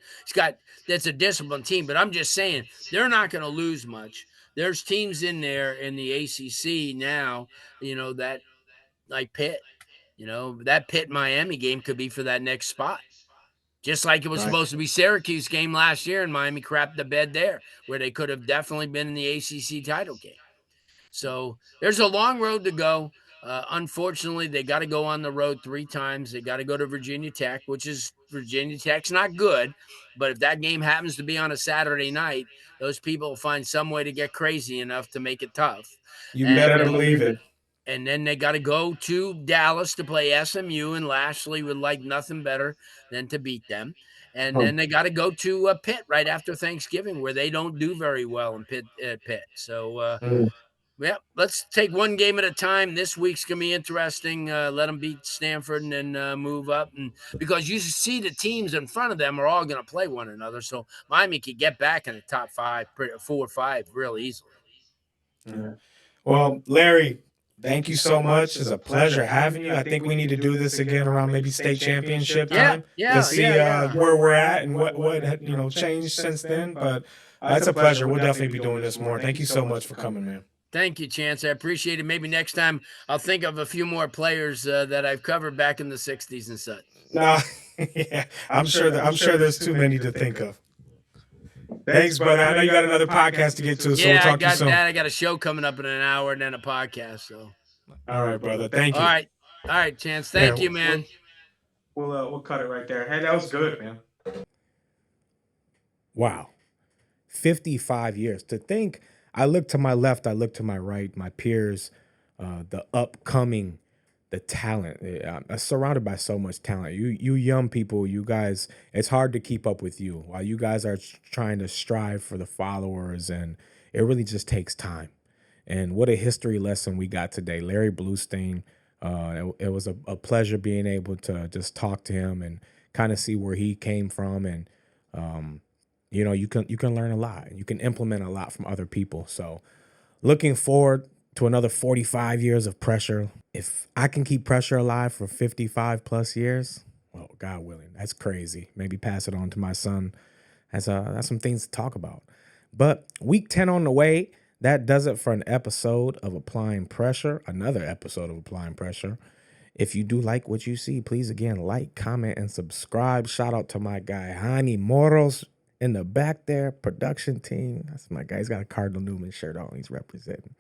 that's a disciplined team. But I'm just saying, they're not going to lose much. There's teams in there in the ACC now, that like Pitt. That Pitt-Miami game could be for that next spot. Just like it was supposed to be Syracuse game last year, and Miami crapped the bed there, where they could have definitely been in the ACC title game. So there's a long road to go. Unfortunately, they got to go on the road 3 times. They got to go to Virginia Tech, Virginia Tech's not good. But if that game happens to be on a Saturday night, those people will find some way to get crazy enough to make it tough. You better believe it. And then they got to go to Dallas to play SMU, and Lashley would like nothing better than to beat them. And then they got to go to Pitt right after Thanksgiving, where they don't do very well in Pitt. So, let's take one game at a time. This week's going to be interesting. Let them beat Stanford and then move up. And because you see the teams in front of them are all going to play one another. So Miami could get back in the top 4 or 5 really easily. Yeah. Well, Larry, thank you so much. It's a pleasure having you. I think we need to do this again around maybe state championship time to see where we're at and what changed since then. But it's a pleasure. We'll definitely be doing this more. Thank you so much for coming, man. Thank you, Chance. I appreciate it. Maybe next time I'll think of a few more players that I've covered back in the 60s and such. No, yeah, I'm sure there's too many to think of. Thanks, brother. I know you got another podcast to get to, so we'll talk to you soon. I got a show coming up in an hour and then a podcast. So, all right, brother. Thank you. All right, Chance. Thank you, man. We'll cut it right there. Hey, that was good, man. Wow, 55 years. To think, I look to my left, I look to my right, my peers, the upcoming, the talent. I'm surrounded by so much talent. You young people, you guys, it's hard to keep up with you while you guys are trying to strive for the followers, and it really just takes time. And what a history lesson we got today. Larry Blustein, it was a pleasure being able to just talk to him and kind of see where he came from and you can learn a lot. You can implement a lot from other people. So looking forward to another 45 years of pressure. If I can keep pressure alive for 55 plus years, well, God willing, that's crazy. Maybe pass it on to my son. That's some things to talk about. But week 10 on the way. That does it for an episode of Applying Pressure, another episode of Applying Pressure. If you do like what you see, please again, like, comment, and subscribe. Shout out to my guy, Hani Moros, in the back there, production team. That's my guy. He's got a Cardinal Newman shirt on. He's representing.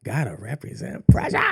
Gotta represent pressure.